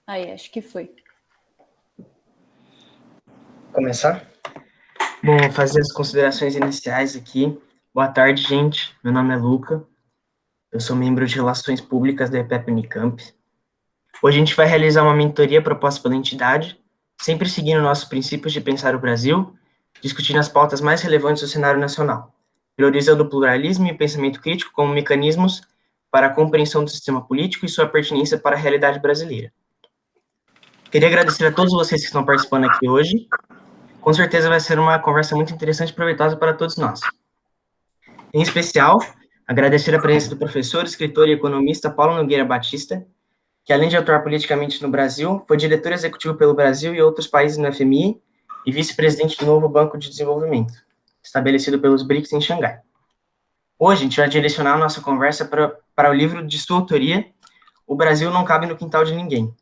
Aí, acho que foi. Começar? Bom, vou fazer as considerações iniciais aqui. Boa tarde, gente. Meu nome é Luca. Eu sou membro de Relações Públicas da EPEP Unicamp. Hoje a gente vai realizar uma mentoria proposta pela entidade, sempre seguindo nossos princípios de pensar o Brasil, discutindo as pautas mais relevantes do cenário nacional, priorizando o pluralismo e o pensamento crítico como mecanismos para a compreensão do sistema político e sua pertinência para a realidade brasileira. Queria agradecer a todos vocês que estão participando aqui hoje. Com certeza vai ser uma conversa muito interessante e proveitosa para todos nós. Em especial, agradecer a presença do professor, escritor e economista Paulo Nogueira Batista, que além de atuar politicamente no Brasil, foi diretor executivo pelo Brasil e outros países no FMI e vice-presidente do novo Banco de Desenvolvimento, estabelecido pelos BRICS em Xangai. Hoje, a gente vai direcionar a nossa conversa para o livro de sua autoria, O Brasil Não Cabe no Quintal de Ninguém,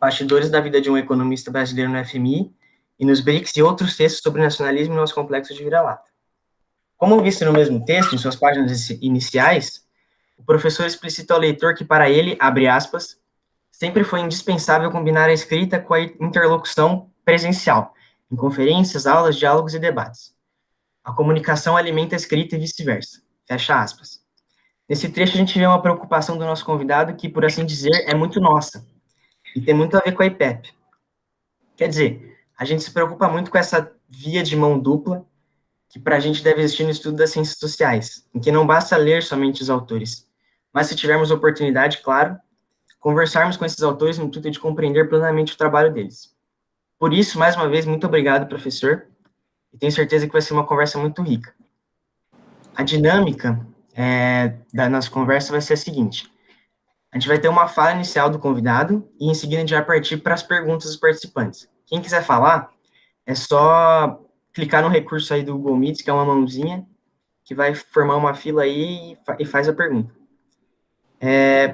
Bastidores da Vida de um Economista Brasileiro no FMI e nos BRICS e outros textos sobre nacionalismo e nosso complexo de vira-lata. Como visto no mesmo texto, em suas páginas iniciais, o professor explicita ao leitor que, para ele, abre aspas, sempre foi indispensável combinar a escrita com a interlocução presencial, em conferências, aulas, diálogos e debates. A comunicação alimenta a escrita e vice-versa. Fecha aspas. Nesse trecho, a gente vê uma preocupação do nosso convidado que, por assim dizer, é muito nossa, e tem muito a ver com a IPEP. Quer dizer, a gente se preocupa muito com essa via de mão dupla que para a gente deve existir no estudo das ciências sociais, em que não basta ler somente os autores, mas se tivermos oportunidade, claro, conversarmos com esses autores no intuito de compreender plenamente o trabalho deles. Por isso, mais uma vez, muito obrigado, professor, e tenho certeza que vai ser uma conversa muito rica. A dinâmica da nossa conversa vai ser a seguinte: a gente vai ter uma fala inicial do convidado e em seguida a gente vai partir para as perguntas dos participantes. Quem quiser falar, é só clicar no recurso aí do Google Meet, que é uma mãozinha, que vai formar uma fila aí e faz a pergunta.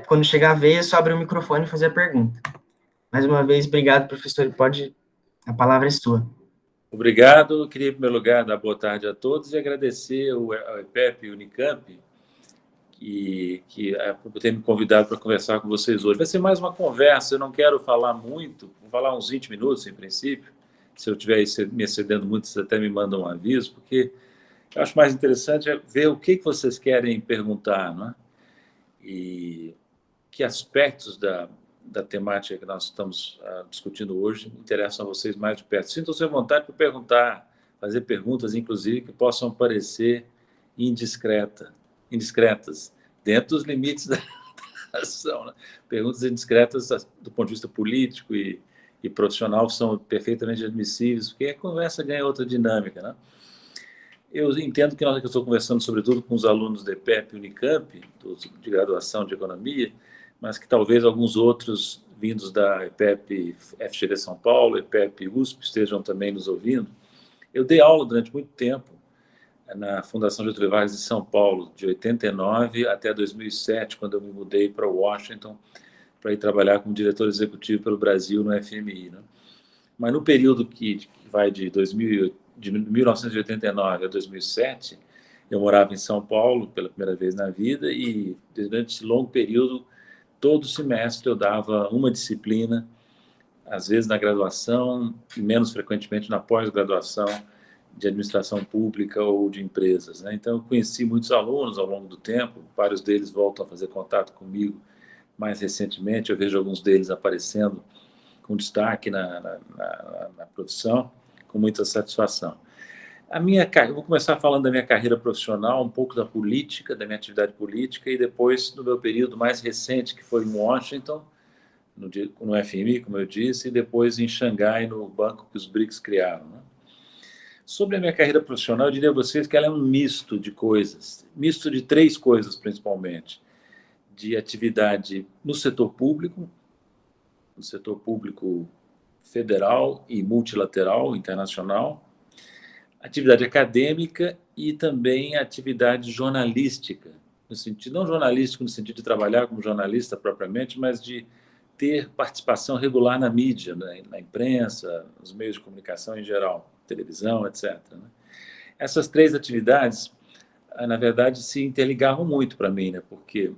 Quando chegar a vez, é só abrir o microfone e fazer a pergunta. Mais uma vez, obrigado, professor. A palavra é sua. Obrigado. Eu queria, em primeiro lugar, dar boa tarde a todos e agradecer ao EPEP e Unicamp por ter me convidado para conversar com vocês hoje. Vai ser mais uma conversa, eu não quero falar muito, vou falar uns 20 minutos, em princípio. Se eu estiver me excedendo muito, vocês até me mandam um aviso, porque eu acho mais interessante ver o que vocês querem perguntar, não é? E que aspectos da temática que nós estamos discutindo hoje interessam a vocês mais de perto. Sintam-se à vontade para perguntar, fazer perguntas, inclusive, que possam parecer indiscretas, dentro dos limites da ação. Né? Perguntas indiscretas do ponto de vista político e profissional são perfeitamente admissíveis, porque a conversa ganha outra dinâmica, né? Eu entendo que eu estou conversando, sobretudo, com os alunos da EPEP e Unicamp, de graduação de economia, mas que talvez alguns outros vindos da EPEP FGV São Paulo, EPEP USP, estejam também nos ouvindo. Eu dei aula durante muito tempo na Fundação Getúlio Vargas de São Paulo, de 89 até 2007, quando eu me mudei para Washington para ir trabalhar como diretor executivo pelo Brasil no FMI. Né? Mas no período que vai de 1989 a 2007, eu morava em São Paulo pela primeira vez na vida e durante esse longo período, todo semestre eu dava uma disciplina, às vezes na graduação e menos frequentemente na pós-graduação de administração pública ou de empresas. Né? Então, eu conheci muitos alunos ao longo do tempo, vários deles voltam a fazer contato comigo mais recentemente, eu vejo alguns deles aparecendo com destaque na profissão, com muita satisfação. Eu vou começar falando da minha carreira profissional, um pouco da política, da minha atividade política, e depois do meu período mais recente, que foi em Washington, no FMI, como eu disse, e depois em Xangai, no banco que os BRICS criaram. Né? Sobre a minha carreira profissional, eu diria a vocês que ela é um misto de coisas, misto de três coisas, principalmente. De atividade no setor público federal e multilateral, internacional, atividade acadêmica e também atividade jornalística, no sentido, não jornalístico no sentido de trabalhar como jornalista propriamente, mas de ter participação regular na mídia, na imprensa, nos meios de comunicação em geral, televisão, etc. Né? Essas três atividades, na verdade, se interligavam muito para mim, né? Porque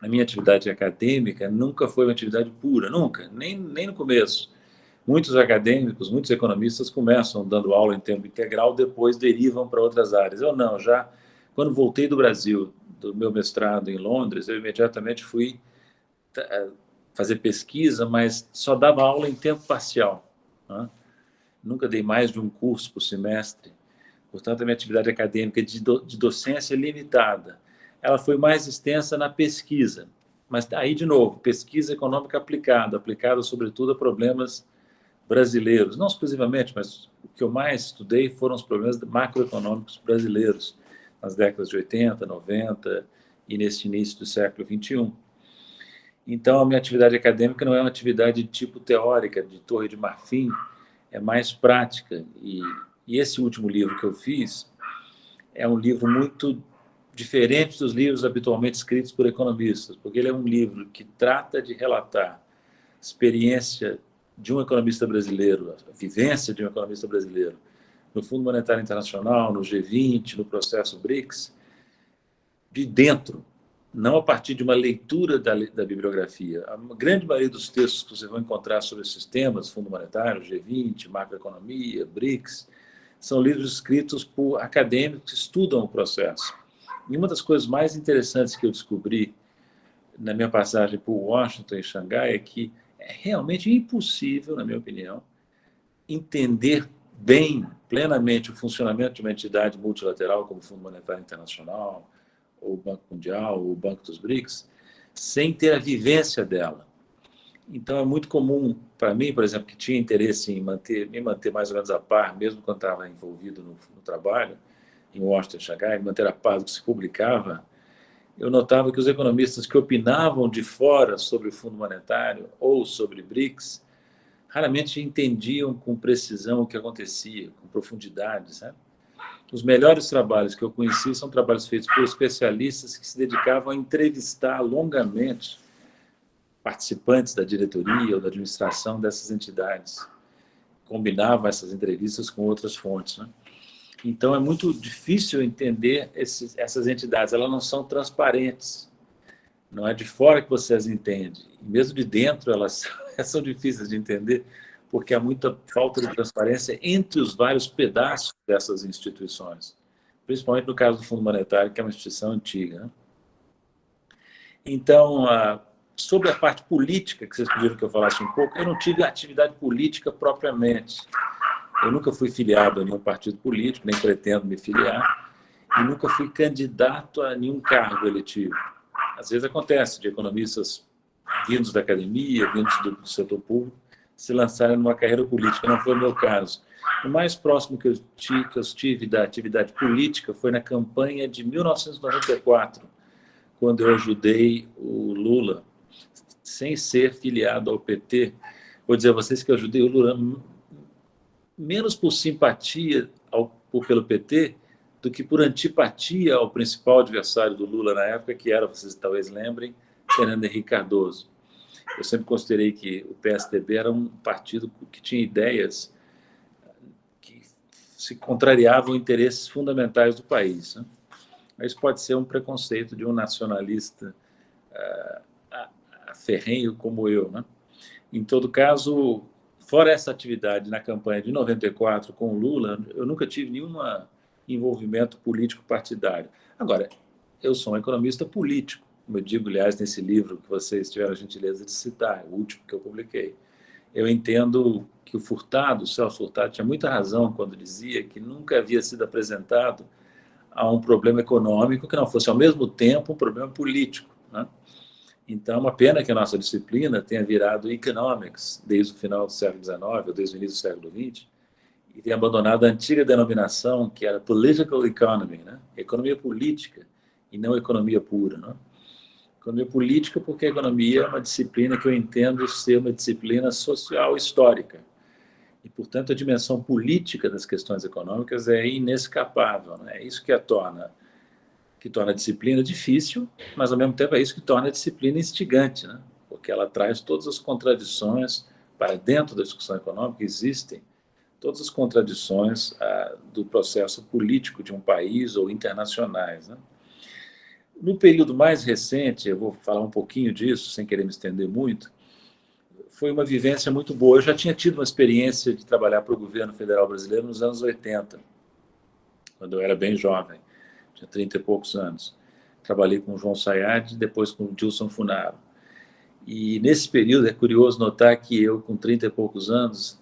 a minha atividade acadêmica nunca foi uma atividade pura, nunca, nem no começo. Muitos acadêmicos, muitos economistas começam dando aula em tempo integral, depois derivam para outras áreas. Eu não, já quando voltei do Brasil, do meu mestrado em Londres, eu imediatamente fui fazer pesquisa, mas só dava aula em tempo parcial, né? Nunca dei mais de um curso por semestre. Portanto, a minha atividade acadêmica de docência é limitada. Ela foi mais extensa na pesquisa, mas aí, de novo, pesquisa econômica aplicada sobretudo a problemas brasileiros, não exclusivamente, mas o que eu mais estudei foram os problemas macroeconômicos brasileiros, nas décadas de 80, 90 e nesse início do século XXI. Então, a minha atividade acadêmica não é uma atividade de tipo teórica, de Torre de Marfim, é mais prática. E esse último livro que eu fiz é um livro muito diferente dos livros habitualmente escritos por economistas, porque ele é um livro que trata de relatar a experiência de um economista brasileiro, a vivência de um economista brasileiro, no Fundo Monetário Internacional, no G20, no processo BRICS, de dentro, não a partir de uma leitura da bibliografia. A grande maioria dos textos que vocês vão encontrar sobre esses temas, Fundo Monetário, G20, macroeconomia, BRICS, são livros escritos por acadêmicos que estudam o processo. E uma das coisas mais interessantes que eu descobri na minha passagem por Washington e Xangai é que é realmente impossível, na minha opinião, entender bem, plenamente, o funcionamento de uma entidade multilateral como o Fundo Monetário Internacional, ou o Banco Mundial, ou o Banco dos BRICS, sem ter a vivência dela. Então, é muito comum para mim, por exemplo, que tinha interesse em me manter mais ou menos a par, mesmo quando estava envolvido no trabalho, em Washington e Xangai, manter a par do que se publicava, eu notava que os economistas que opinavam de fora sobre o Fundo Monetário ou sobre BRICS raramente entendiam com precisão o que acontecia, com profundidade, sabe? Os melhores trabalhos que eu conheci são trabalhos feitos por especialistas que se dedicavam a entrevistar longamente participantes da diretoria ou da administração dessas entidades. Combinavam essas entrevistas com outras fontes, né? Então, é muito difícil entender essas entidades, elas não são transparentes. Não é de fora que você as entende. E mesmo de dentro, elas são difíceis de entender, porque há muita falta de transparência entre os vários pedaços dessas instituições. Principalmente no caso do Fundo Monetário, que é uma instituição antiga, né? Então, sobre a parte política, que vocês pediram que eu falasse um pouco, eu não tive atividade política propriamente. Eu nunca fui filiado a nenhum partido político, nem pretendo me filiar, e nunca fui candidato a nenhum cargo eletivo. Às vezes acontece de economistas vindos da academia, vindos do setor público, se lançarem numa carreira política. Não foi o meu caso. O mais próximo que eu tive da atividade política foi na campanha de 1994, quando eu ajudei o Lula, sem ser filiado ao PT. Vou dizer a vocês que eu ajudei o Lula menos por simpatia pelo PT do que por antipatia ao principal adversário do Lula na época, que era, vocês talvez lembrem, Fernando Henrique Cardoso. Eu sempre considerei que o PSDB era um partido que tinha ideias que se contrariavam interesses fundamentais do país, né? Isso pode ser um preconceito de um nacionalista ferrenho como eu, né? Em todo caso, fora essa atividade na campanha de 94 com o Lula, eu nunca tive nenhum envolvimento político partidário. Agora, eu sou um economista político, como eu digo, aliás, nesse livro que vocês tiveram a gentileza de citar, o último que eu publiquei. Eu entendo que o Celso Furtado, tinha muita razão quando dizia que nunca havia sido apresentado a um problema econômico que não fosse, ao mesmo tempo, um problema político, né? Então, é uma pena que a nossa disciplina tenha virado economics desde o final do século XIX, ou desde o início do século XX, e tenha abandonado a antiga denominação, que era political economy, né? Economia política, e não economia pura, né? Economia política porque a economia é uma disciplina que eu entendo ser uma disciplina social histórica. E, portanto, a dimensão política das questões econômicas é inescapável, né? É isso que torna a disciplina difícil, mas, ao mesmo tempo, é isso que torna a disciplina instigante, né? Porque ela traz todas as contradições para dentro da discussão econômica, existem todas as contradições do processo político de um país ou internacionais, né? No período mais recente, eu vou falar um pouquinho disso, sem querer me estender muito, foi uma vivência muito boa. Eu já tinha tido uma experiência de trabalhar para o governo federal brasileiro nos anos 80, quando eu era bem jovem, tinha 30 e poucos anos. Trabalhei com o João Sayad, depois com o Dilson Funaro. E nesse período é curioso notar que eu, com 30 e poucos anos,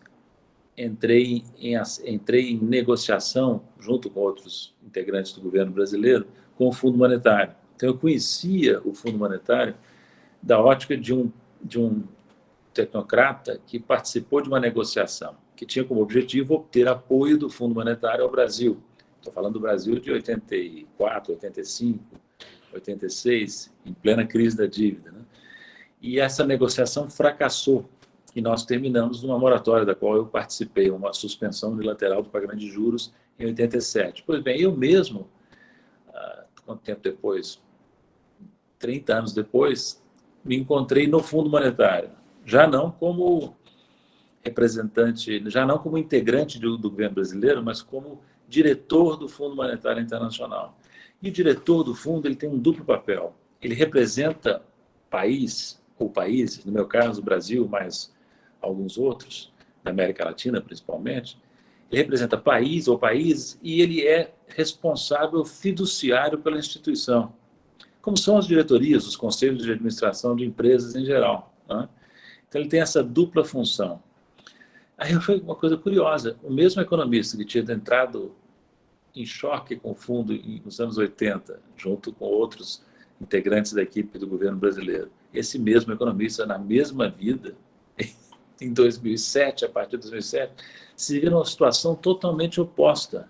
entrei em negociação, junto com outros integrantes do governo brasileiro, com o Fundo Monetário. Então, eu conhecia o Fundo Monetário da ótica de um tecnocrata que participou de uma negociação que tinha como objetivo obter apoio do Fundo Monetário ao Brasil. Estou falando do Brasil de 84, 85, 86, em plena crise da dívida, né? E essa negociação fracassou e nós terminamos numa moratória da qual eu participei, uma suspensão unilateral do pagamento de juros em 87. Pois bem, eu mesmo, quanto tempo depois? 30 anos depois, me encontrei no Fundo Monetário, já não como representante, já não como integrante do governo brasileiro, mas como diretor do Fundo Monetário Internacional. E o diretor do fundo, ele tem um duplo papel. Ele representa país ou países, no meu caso o Brasil, mas alguns outros, da América Latina principalmente. Ele representa país ou países e ele é responsável fiduciário pela instituição, como são as diretorias, os conselhos de administração de empresas em geral, né? Então ele tem essa dupla função. Aí foi uma coisa curiosa, o mesmo economista que tinha entrado em choque com o fundo nos anos 80, junto com outros integrantes da equipe do governo brasileiro, esse mesmo economista, na mesma vida, em 2007, a partir de 2007, se viu numa situação totalmente oposta,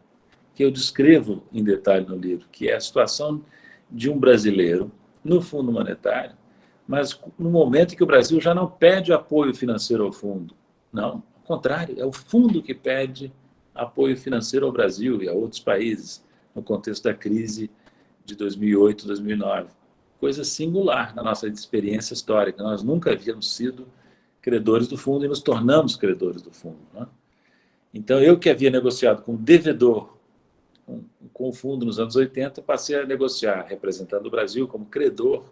que eu descrevo em detalhe no livro, que é a situação de um brasileiro no Fundo Monetário, mas no momento em que o Brasil já não pede apoio financeiro ao fundo. Não, ao contrário, é o fundo que pede apoio financeiro ao Brasil e a outros países, no contexto da crise de 2008, 2009. Coisa singular na nossa experiência histórica. Nós nunca havíamos sido credores do fundo e nos tornamos credores do fundo, né? Então, eu que havia negociado como devedor com o fundo nos anos 80, passei a negociar, representando o Brasil como credor,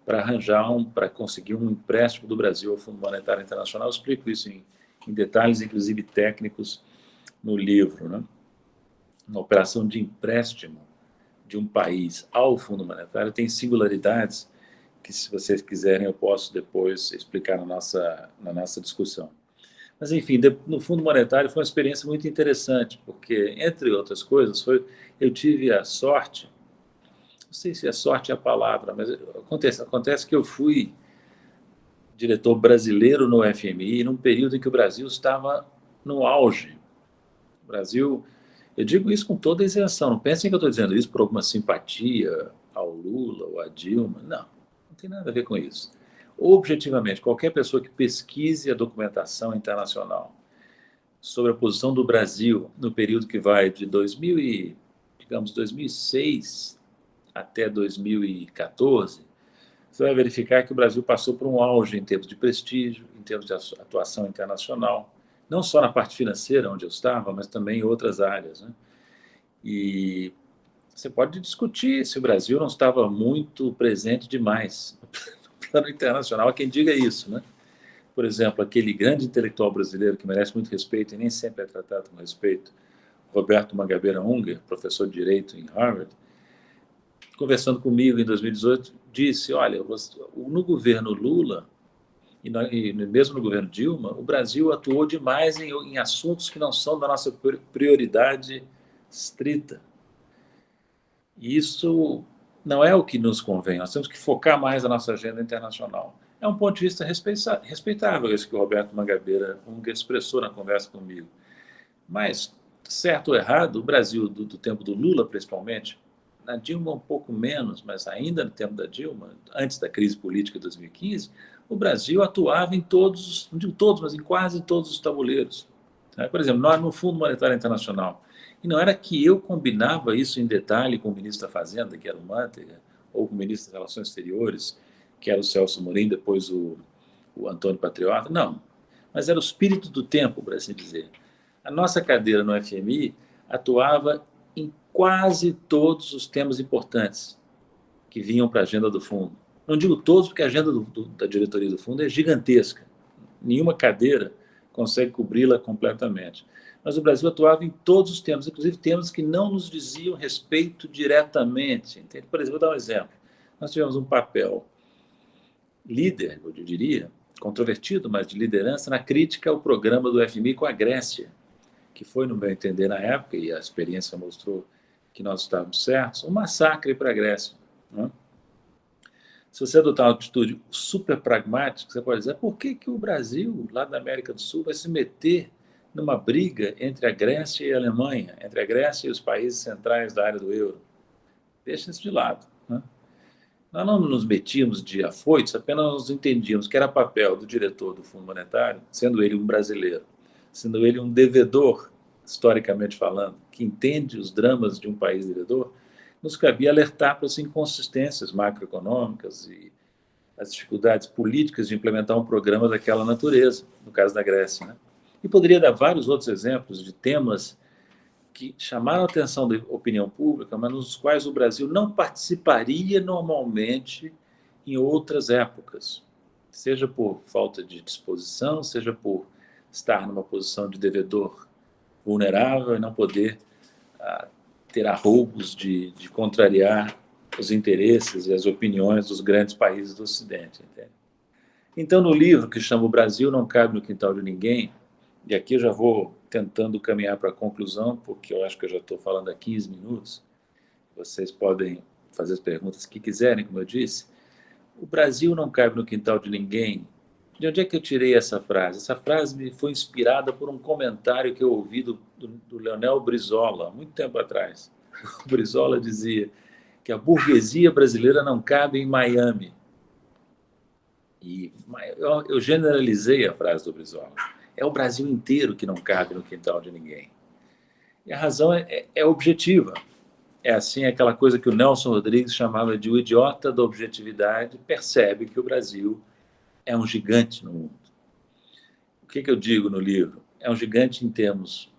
para conseguir um empréstimo do Brasil ao Fundo Monetário Internacional. Eu explico isso em detalhes, inclusive técnicos, no livro, né? Uma operação de empréstimo de um país ao Fundo Monetário tem singularidades que, se vocês quiserem, eu posso depois explicar na nossa discussão. Mas, enfim, no Fundo Monetário foi uma experiência muito interessante, porque, entre outras coisas, eu tive a sorte, não sei se a sorte é a palavra, mas acontece que eu fui diretor brasileiro no FMI num período em que o Brasil estava no auge. O Brasil, eu digo isso com toda a isenção, não pensem que eu estou dizendo isso por alguma simpatia ao Lula ou à Dilma, não tem nada a ver com isso. Objetivamente, qualquer pessoa que pesquise a documentação internacional sobre a posição do Brasil no período que vai de 2006 até 2014, você vai verificar que o Brasil passou por um auge em termos de prestígio, em termos de atuação internacional, não só na parte financeira, onde eu estava, mas também em outras áreas, né? E você pode discutir se o Brasil não estava muito presente demais no plano internacional, há quem diga isso, né? Por exemplo, aquele grande intelectual brasileiro que merece muito respeito e nem sempre é tratado com respeito, Roberto Mangabeira Unger, professor de Direito em Harvard, conversando comigo em 2018, disse, olha, no governo Lula e mesmo no governo Dilma, o Brasil atuou demais em assuntos que não são da nossa prioridade estrita. E isso não é o que nos convém, nós temos que focar mais a nossa agenda internacional. É um ponto de vista respeitável esse que o Roberto Mangabeira Unger expressou na conversa comigo. Mas, certo ou errado, o Brasil do tempo do Lula, principalmente, na Dilma um pouco menos, mas ainda no tempo da Dilma, antes da crise política de 2015, o Brasil atuava em todos, não digo todos, mas em quase todos os tabuleiros. Por exemplo, nós no Fundo Monetário Internacional, e não era que eu combinava isso em detalhe com o ministro da Fazenda, que era o Manteiga, ou com o ministro das Relações Exteriores, que era o Celso Amorim, depois o Antônio Patriota, não. Mas era o espírito do tempo, por assim dizer. A nossa cadeira no FMI atuava em quase todos os temas importantes que vinham para a agenda do fundo. Não digo todos, porque a agenda da diretoria do fundo é gigantesca. Nenhuma cadeira consegue cobri-la completamente. Mas o Brasil atuava em todos os temas, inclusive temas que não nos diziam respeito diretamente. Entende? Por exemplo, vou dar um exemplo. Nós tivemos um papel líder, eu diria, controvertido, mas de liderança, na crítica ao programa do FMI com a Grécia, que foi, no meu entender, na época, e a experiência mostrou que nós estávamos certos, um massacre para a Grécia. Né? Se você adotar uma atitude super pragmática, você pode dizer, por que o Brasil, lá da América do Sul, vai se meter numa briga entre a Grécia e a Alemanha, entre a Grécia e os países centrais da área do euro? Deixa isso de lado. Né? Nós não nos metíamos de afoitos, apenas nos entendíamos que era papel do diretor do Fundo Monetário, sendo ele um brasileiro, sendo ele um devedor, historicamente falando, que entende os dramas de um país devedor, nos cabia alertar para as inconsistências macroeconômicas e as dificuldades políticas de implementar um programa daquela natureza, no caso da Grécia. Né? E poderia dar vários outros exemplos de temas que chamaram a atenção da opinião pública, mas nos quais o Brasil não participaria normalmente em outras épocas, seja por falta de disposição, seja por estar numa posição de devedor vulnerável e não poder ter arroubos de contrariar os interesses e as opiniões dos grandes países do Ocidente. Entende? Então, no livro que chama O Brasil Não Cabe no Quintal de Ninguém, e aqui eu já vou tentando caminhar para a conclusão, porque eu acho que eu já estou falando há 15 minutos, vocês podem fazer as perguntas que quiserem, como eu disse. O Brasil não cabe no quintal de ninguém. De onde é que eu tirei essa frase? Essa frase me foi inspirada por um comentário que eu ouvi do Leonel Brizola, há muito tempo atrás. O Brizola dizia que a burguesia brasileira não cabe em Miami. E eu generalizei a frase do Brizola. É o Brasil inteiro que não cabe no quintal de ninguém. E a razão é objetiva. É assim aquela coisa que o Nelson Rodrigues chamava de o idiota da objetividade percebe que o Brasil é um gigante no mundo. O que eu digo no livro? É um gigante em termos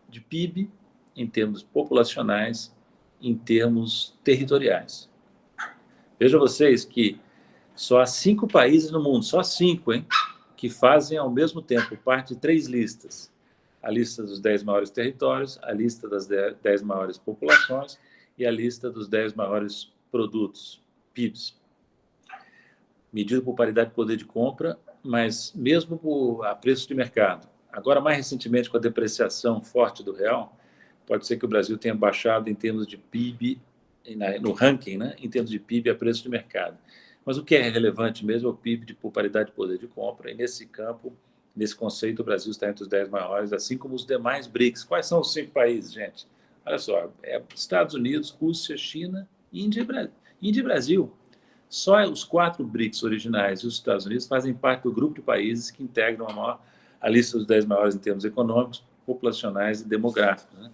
de PIB, em termos populacionais, em termos territoriais. Vejam vocês que só há 5 países no mundo, só 5, hein, que fazem ao mesmo tempo parte de 3 listas. A lista dos 10 maiores territórios, a lista das 10 maiores populações e a lista dos 10 maiores produtos, PIBs. Medido por paridade de poder de compra, mas mesmo a preço de mercado. Agora, mais recentemente, com a depreciação forte do real, pode ser que o Brasil tenha baixado em termos de PIB, no ranking, né, em termos de PIB a preço de mercado. Mas o que é relevante mesmo é o PIB por paridade de poder de compra, e nesse campo, nesse conceito, o Brasil está entre os 10 maiores, assim como os demais BRICS. Quais são os 5 países, gente? Olha só, Estados Unidos, Rússia, China, Índia e Brasil. Só os 4 BRICS originais e os Estados Unidos fazem parte do grupo de países que integram a lista dos 10 maiores em termos econômicos, populacionais e demográficos. Né?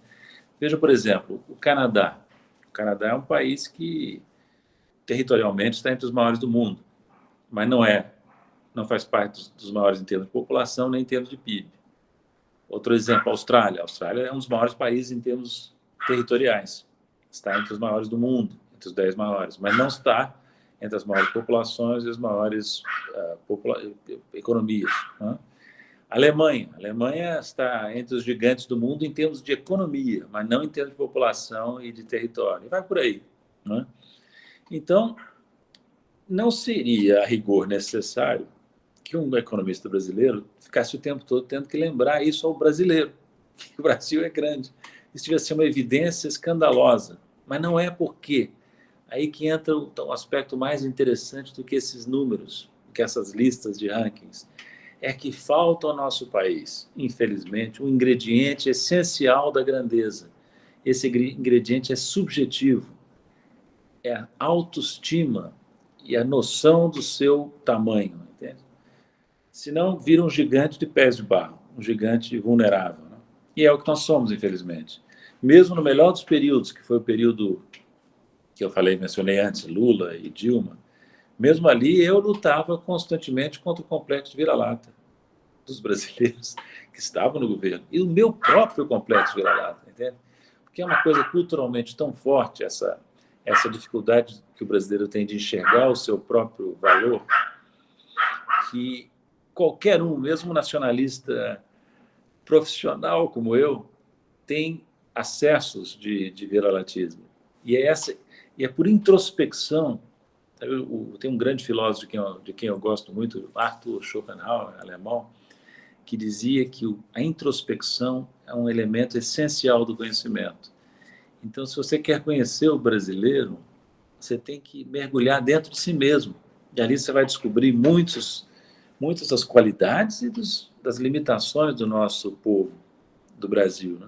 Veja, por exemplo, o Canadá. O Canadá é um país que territorialmente está entre os maiores do mundo, mas não faz parte dos maiores em termos de população nem em termos de PIB. Outro exemplo, a Austrália. A Austrália é um dos maiores países em termos territoriais. Está entre os maiores do mundo, entre os 10 maiores, mas não está entre as maiores populações e as maiores economias. Né? A Alemanha está entre os gigantes do mundo em termos de economia, mas não em termos de população e de território. E vai por aí. Né? Então, não seria a rigor necessário que um economista brasileiro ficasse o tempo todo tendo que lembrar isso ao brasileiro, que o Brasil é grande. Isso devia ser uma evidência escandalosa, mas não é porque. Aí que entra o aspecto mais interessante do que esses números, do que essas listas de rankings. É que falta ao nosso país, infelizmente, um ingrediente essencial da grandeza. Esse ingrediente é subjetivo, é a autoestima e a noção do seu tamanho, entende? Senão vira um gigante de pés de barro, um gigante vulnerável. Né? E é o que nós somos, infelizmente. Mesmo no melhor dos períodos, que foi o período que eu mencionei antes, Lula e Dilma, mesmo ali eu lutava constantemente contra o complexo de vira-lata dos brasileiros que estavam no governo. E o meu próprio complexo de vira-lata, entende? Porque é uma coisa culturalmente tão forte, essa essa dificuldade que o brasileiro tem de enxergar o seu próprio valor, que qualquer um, mesmo nacionalista profissional como eu, tem acessos de viralatismo. E é por introspecção. Tem um grande filósofo de quem eu gosto muito, Arthur Schopenhauer, alemão, que dizia que a introspecção é um elemento essencial do conhecimento. Então, se você quer conhecer o brasileiro, você tem que mergulhar dentro de si mesmo. E ali você vai descobrir muitas das qualidades e das limitações do nosso povo, do Brasil, né?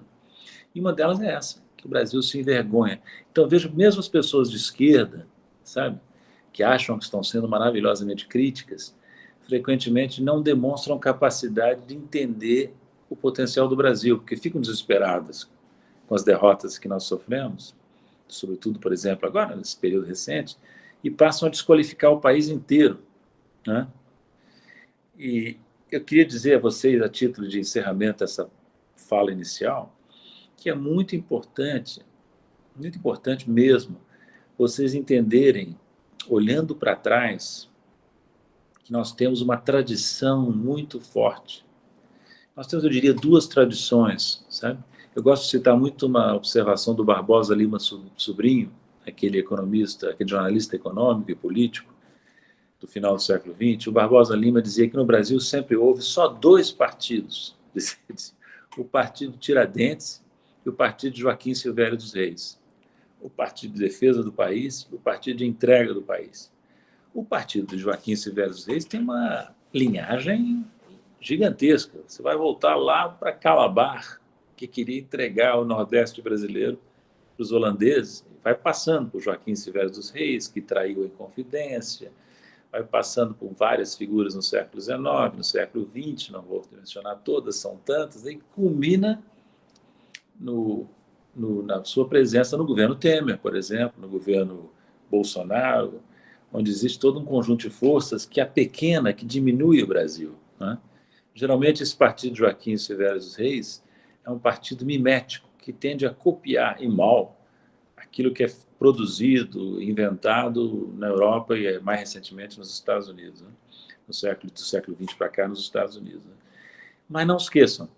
E uma delas é essa, que o Brasil se envergonha. Então, eu vejo mesmo as pessoas de esquerda, sabe, que acham que estão sendo maravilhosamente críticas, frequentemente não demonstram capacidade de entender o potencial do Brasil, porque ficam desesperadas com as derrotas que nós sofremos, sobretudo, por exemplo, agora, nesse período recente, e passam a desqualificar o país inteiro, né? E eu queria dizer a vocês, a título de encerramento dessa fala inicial, que é muito importante mesmo, vocês entenderem, olhando para trás, que nós temos uma tradição muito forte. Nós temos, eu diria, duas tradições, sabe? Eu gosto de citar muito uma observação do Barbosa Lima Sobrinho, aquele economista, aquele jornalista econômico e político do final do século XX. O Barbosa Lima dizia que no Brasil sempre houve só dois partidos, o Partido Tiradentes e o Partido Joaquim Silvério dos Reis, o Partido de Defesa do País e o Partido de Entrega do País. O Partido de Joaquim Silvério dos Reis tem uma linhagem gigantesca. Você vai voltar lá para Calabar, que queria entregar o Nordeste brasileiro para os holandeses, vai passando por Joaquim Silvério dos Reis, que traiu a Inconfidência, vai passando por várias figuras no século XIX, no século XX, não vou mencionar todas, são tantas, e culmina na sua presença no governo Temer, por exemplo, no governo Bolsonaro, onde existe todo um conjunto de forças que apequena, que diminui o Brasil, né? Geralmente, esse partido de Joaquim Silvério dos Reis é um partido mimético, que tende a copiar, e mal, aquilo que é produzido, inventado na Europa e, mais recentemente, nos Estados Unidos, né? Do século XX para cá, nos Estados Unidos, né? Mas não esqueçam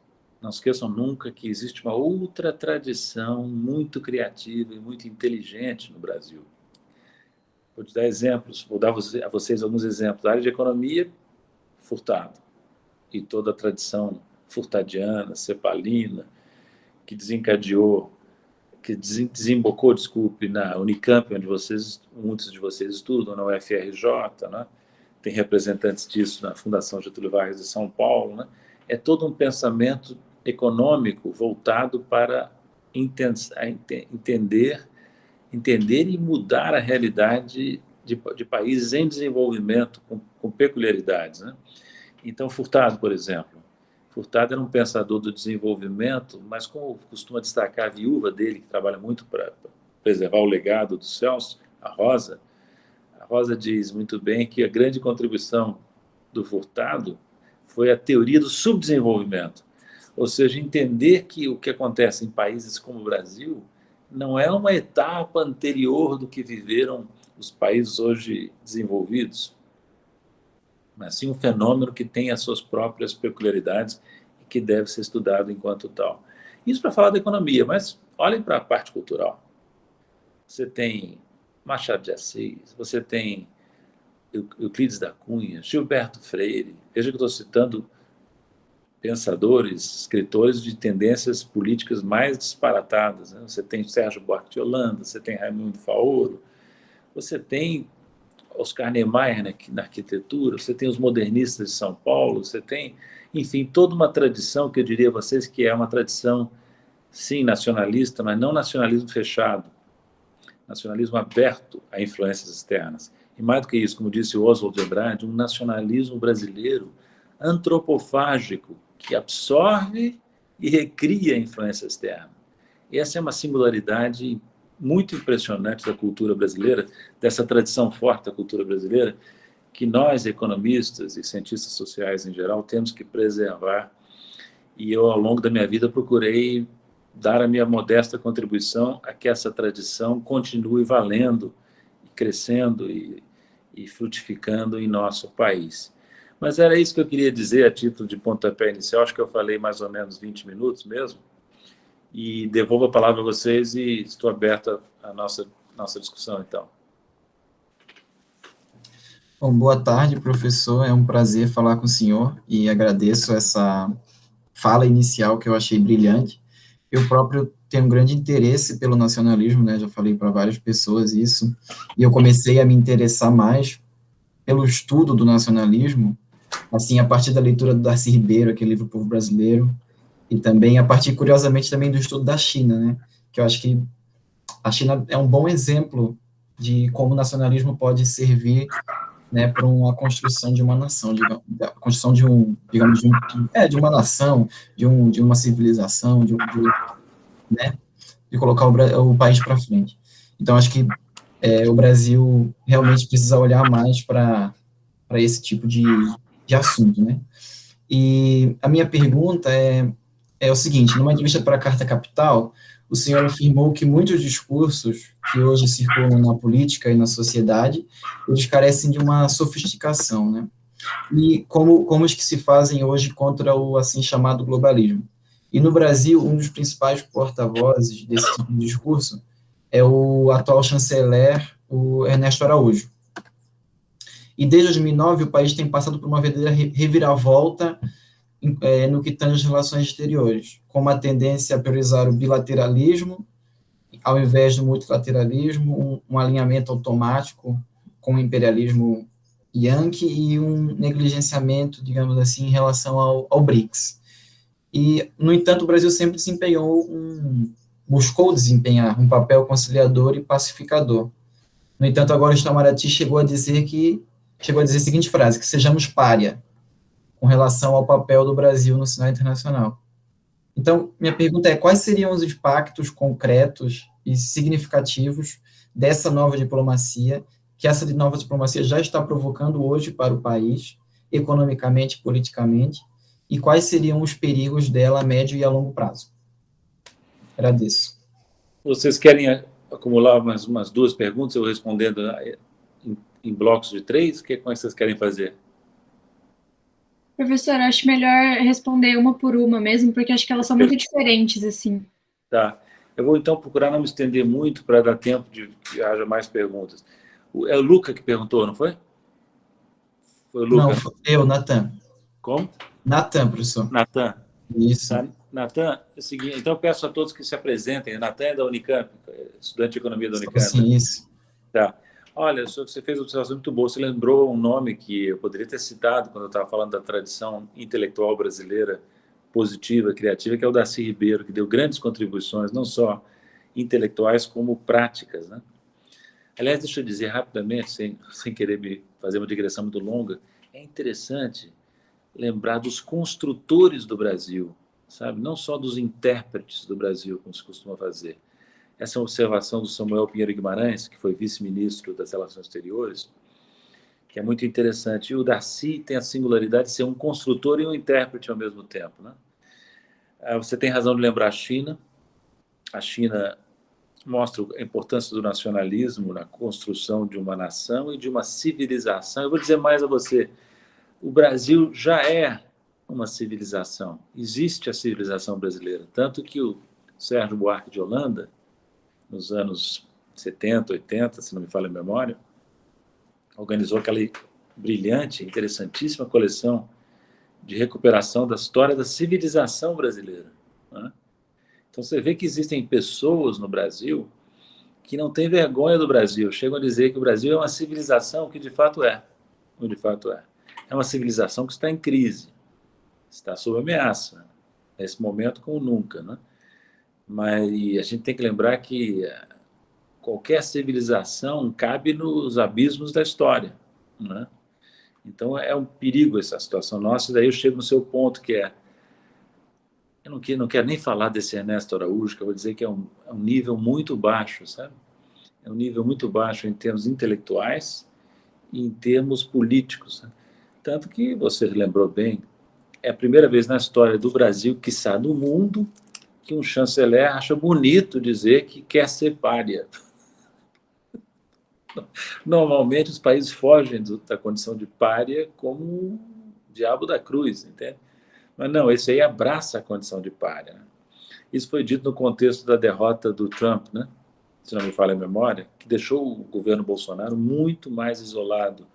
nunca que existe uma outra tradição muito criativa e muito inteligente no Brasil. Vou te dar exemplos, vou dar a vocês alguns exemplos. A área de economia, Furtado, e toda a tradição furtadiana, cepalina, que desembocou, desculpe, na Unicamp, onde muitos de vocês estudam, na UFRJ, né? Tem representantes disso na Fundação Getúlio Vargas de São Paulo, né? É todo um pensamento econômico voltado para entender e mudar a realidade de países em desenvolvimento com peculiaridades, né? Então, Furtado, por exemplo. Furtado era um pensador do desenvolvimento, mas como costuma destacar a viúva dele, que trabalha muito para preservar o legado do Celso, a Rosa diz muito bem que a grande contribuição do Furtado foi a teoria do subdesenvolvimento, ou seja, entender que o que acontece em países como o Brasil não é uma etapa anterior do que viveram os países hoje desenvolvidos, mas sim um fenômeno que tem as suas próprias peculiaridades e que deve ser estudado enquanto tal. Isso para falar da economia, mas olhem para a parte cultural. Você tem Machado de Assis, você tem Euclides da Cunha, Gilberto Freire. Veja que eu estou citando pensadores, escritores de tendências políticas mais disparatadas, né? Você tem Sérgio Buarque de Holanda, você tem Raimundo Faoro, você tem Oscar Niemeyer na arquitetura, você tem os modernistas de São Paulo, você tem, enfim, toda uma tradição que eu diria a vocês que é uma tradição, sim, nacionalista, mas não nacionalismo fechado, nacionalismo aberto a influências externas. E mais do que isso, como disse o Oswald de Andrade, um nacionalismo brasileiro antropofágico, que absorve e recria a influência externa. E essa é uma singularidade muito impressionante da cultura brasileira, dessa tradição forte da cultura brasileira, que nós, economistas e cientistas sociais em geral, temos que preservar. E eu, ao longo da minha vida, procurei dar a minha modesta contribuição a que essa tradição continue valendo, crescendo e frutificando em nosso país. Mas era isso que eu queria dizer a título de pontapé inicial. Acho que eu falei mais ou menos 20 minutos mesmo. E devolvo a palavra a vocês e estou aberto à nossa discussão, então. Bom, boa tarde, professor. É um prazer falar com o senhor e agradeço essa fala inicial que eu achei brilhante. Eu próprio tenho um grande interesse pelo nacionalismo, né? Já falei para várias pessoas isso, e eu comecei a me interessar mais pelo estudo do nacionalismo, assim, a partir da leitura do Darcy Ribeiro, aquele livro Povo Brasileiro, e também a partir, curiosamente, também do estudo da China, né? Que eu acho que a China é um bom exemplo de como o nacionalismo pode servir, né, para uma construção de uma nação, a construção de digamos, de uma nação, de uma civilização, né, de colocar o país para frente. Então, acho que o Brasil realmente precisa olhar mais para esse tipo de assunto, né? E a minha pergunta é o seguinte: numa entrevista para a Carta Capital, o senhor afirmou que muitos discursos que hoje circulam na política e na sociedade, eles carecem de uma sofisticação, né? E como os que se fazem hoje contra o assim chamado globalismo. E no Brasil, um dos principais porta-vozes desse tipo de discurso é o atual chanceler, o Ernesto Araújo. E desde 2009, o país tem passado por uma verdadeira reviravolta no que tange às relações exteriores, com uma tendência a priorizar o bilateralismo, ao invés do multilateralismo, um alinhamento automático com o imperialismo Yankee e um negligenciamento, digamos assim, em relação ao BRICS. E, no entanto, o Brasil sempre buscou desempenhar um papel conciliador e pacificador. No entanto, agora o Itamaraty chegou a dizer a seguinte frase: que sejamos pária com relação ao papel do Brasil no cenário internacional. Então, minha pergunta é: quais seriam os impactos concretos e significativos dessa nova diplomacia, que essa nova diplomacia já está provocando hoje para o país, economicamente e politicamente, e quais seriam os perigos dela a médio e a longo prazo? Agradeço. Vocês querem acumular umas duas perguntas, eu respondendo em blocos de 3? Como é que vocês querem fazer? Professor, acho melhor responder uma por uma mesmo, porque acho que elas são muito diferentes, assim. Tá. Eu vou, então, procurar não me estender muito para dar tempo de que haja mais perguntas. É o Luca que perguntou, não foi? Foi o Luca? Não, foi eu, Natan. Como? Natan, professor. Natan. Isso. Tá. Natan, é o seguinte, então eu peço a todos que se apresentem. Natan é da Unicamp, estudante de economia da Unicamp. Sim, isso. Tá. Olha, você fez uma observação muito boa. Você lembrou um nome que eu poderia ter citado quando eu estava falando da tradição intelectual brasileira positiva, criativa, que é o Darcy Ribeiro, que deu grandes contribuições, não só intelectuais, como práticas, né? Aliás, deixa eu dizer rapidamente, sem querer me fazer uma digressão muito longa, é interessante lembrar dos construtores do Brasil, sabe? Não só dos intérpretes do Brasil, como se costuma fazer. Essa é uma observação do Samuel Pinheiro Guimarães, que foi vice-ministro das Relações Exteriores, que é muito interessante. E o Darcy tem a singularidade de ser um construtor e um intérprete ao mesmo tempo, né? Você tem razão de lembrar a China. A China mostra a importância do nacionalismo na construção de uma nação e de uma civilização. Eu vou dizer mais a você. O Brasil já é uma civilização. Existe a civilização brasileira. Tanto que o Sérgio Buarque de Holanda, nos anos 70, 80, se não me falha a memória, organizou aquela brilhante, interessantíssima coleção de recuperação da história da civilização brasileira, né? Então você vê que existem pessoas no Brasil que não têm vergonha do Brasil, chegam a dizer que o Brasil é uma civilização, que de fato é. De fato é. É uma civilização que está em crise, está sob ameaça, nesse momento como nunca, né? Mas a gente tem que lembrar que qualquer civilização cabe nos abismos da história, né? Então é um perigo essa situação nossa, e daí eu chego no seu ponto, que é, eu não quero nem falar desse Ernesto Araújo, que eu vou dizer que é um nível muito baixo, sabe? É um nível muito baixo em termos intelectuais e em termos políticos, né? Tanto que, você lembrou bem, é a primeira vez na história do Brasil, quiçá do mundo, que um chanceler acha bonito dizer que quer ser pária. Normalmente, os países fogem da condição de pária como o diabo da cruz, entende? Mas não, esse aí abraça a condição de pária. Né? Isso foi dito no contexto da derrota do Trump, né? Se não me falha a memória, que deixou o governo Bolsonaro muito mais isolado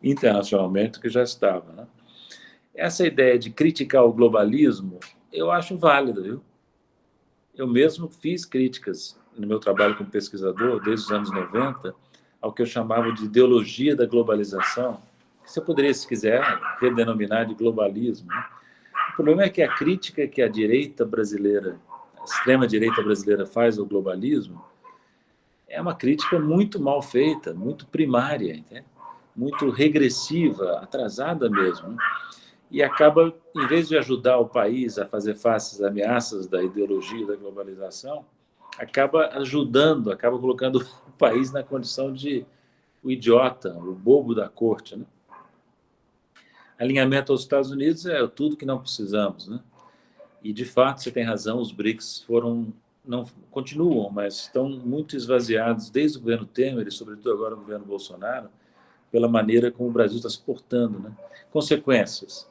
internacionalmente do que já estava. Né? Essa ideia de criticar o globalismo, eu acho válida, viu? Eu mesmo fiz críticas no meu trabalho como pesquisador, desde os anos 90, ao que eu chamava de ideologia da globalização, que você poderia, se quiser, redenominar de globalismo. Né? O problema é que a crítica que a direita brasileira, a extrema-direita brasileira faz ao globalismo, é uma crítica muito mal feita, muito primária, entende? Muito regressiva, atrasada mesmo. Né? E acaba, em vez de ajudar o país a fazer face às ameaças da ideologia da globalização, acaba ajudando, acaba colocando o país na condição de o idiota, o bobo da corte. Né? Alinhamento aos Estados Unidos é tudo que não precisamos. Né? E, de fato, você tem razão, os BRICS não continuam, mas estão muito esvaziados desde o governo Temer e, sobretudo, agora o governo Bolsonaro, pela maneira como o Brasil está se portando. Né? Consequências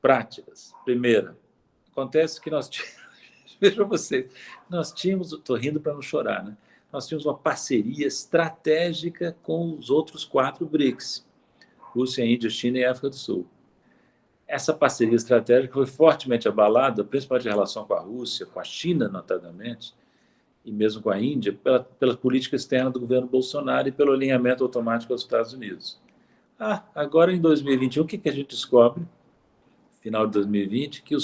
práticas. Primeira, acontece que nós tínhamos, vejam vocês, nós tínhamos, estou rindo para não chorar, né? Nós tínhamos uma parceria estratégica com os outros 4 BRICS, Rússia, Índia, China e África do Sul. Essa parceria estratégica foi fortemente abalada, principalmente em relação com a Rússia, com a China, notadamente, e mesmo com a Índia, pela política externa do governo Bolsonaro e pelo alinhamento automático aos Estados Unidos. Agora, em 2021, o que a gente descobre? Final de 2020, que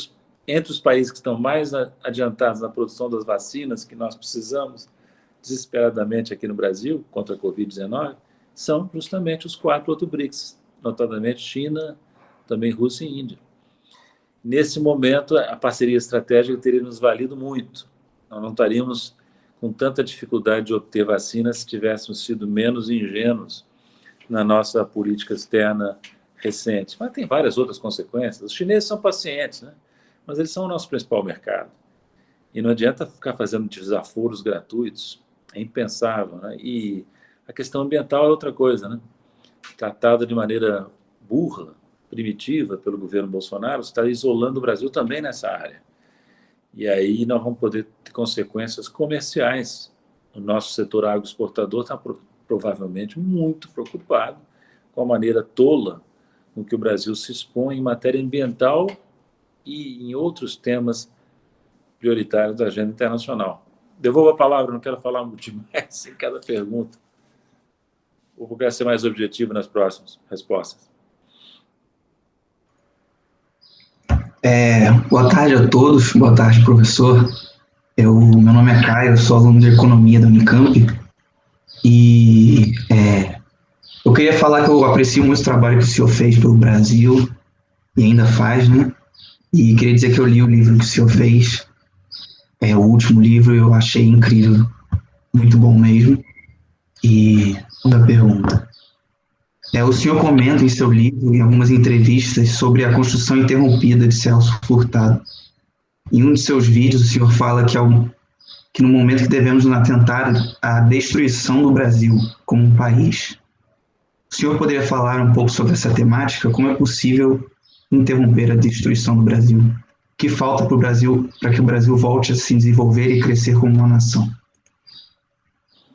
entre os países que estão mais adiantados na produção das vacinas que nós precisamos desesperadamente aqui no Brasil, contra a Covid-19, são justamente os 4 outros BRICS, notadamente China, também Rússia e Índia. Nesse momento, a parceria estratégica teria nos valido muito. Nós não estaríamos com tanta dificuldade de obter vacinas se tivéssemos sido menos ingênuos na nossa política externa recente. Mas tem várias outras consequências. Os chineses são pacientes, né? Mas eles são o nosso principal mercado. E não adianta ficar fazendo desaforos gratuitos. É impensável. Né? E a questão ambiental é outra coisa. Né? Tratada de maneira burra, primitiva pelo governo Bolsonaro, está isolando o Brasil também nessa área. E aí nós vamos poder ter consequências comerciais. O nosso setor agroexportador está provavelmente muito preocupado com a maneira tola com que o Brasil se expõe em matéria ambiental e em outros temas prioritários da agenda internacional. Devolvo a palavra, não quero falar muito demais em cada pergunta. Vou procurar ser mais objetivo nas próximas respostas. Boa tarde a todos, boa tarde, professor. Meu nome é Caio, eu sou aluno de Economia da Unicamp e eu queria falar que eu aprecio muito o trabalho que o senhor fez pelo Brasil e ainda faz, né? E queria dizer que eu li o livro que o senhor fez, o último livro, eu achei incrível, muito bom mesmo. E segunda pergunta. O senhor comenta em seu livro, em algumas entrevistas, sobre a construção interrompida de Celso Furtado. Em um de seus vídeos, o senhor fala que no momento que devemos nos atentar à destruição do Brasil como um país. O senhor poderia falar um pouco sobre essa temática? Como é possível interromper a destruição do Brasil? O que falta para o Brasil, para que o Brasil volte a se desenvolver e crescer como uma nação?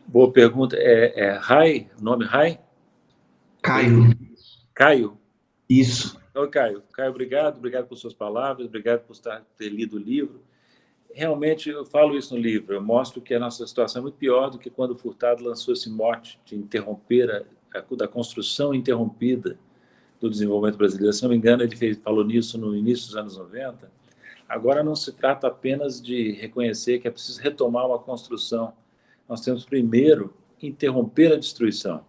Boa pergunta. Rai? O nome Rai? Caio. Caio? Isso. Oi, Caio. Caio, obrigado por suas palavras, obrigado por ter lido o livro. Realmente, eu falo isso no livro, eu mostro que a nossa situação é muito pior do que quando o Furtado lançou esse mote de interromper da construção interrompida do desenvolvimento brasileiro. Se não me engano, ele falou nisso no início dos anos 90. Agora não se trata apenas de reconhecer que é preciso retomar uma construção. Nós temos primeiro interromper a destruição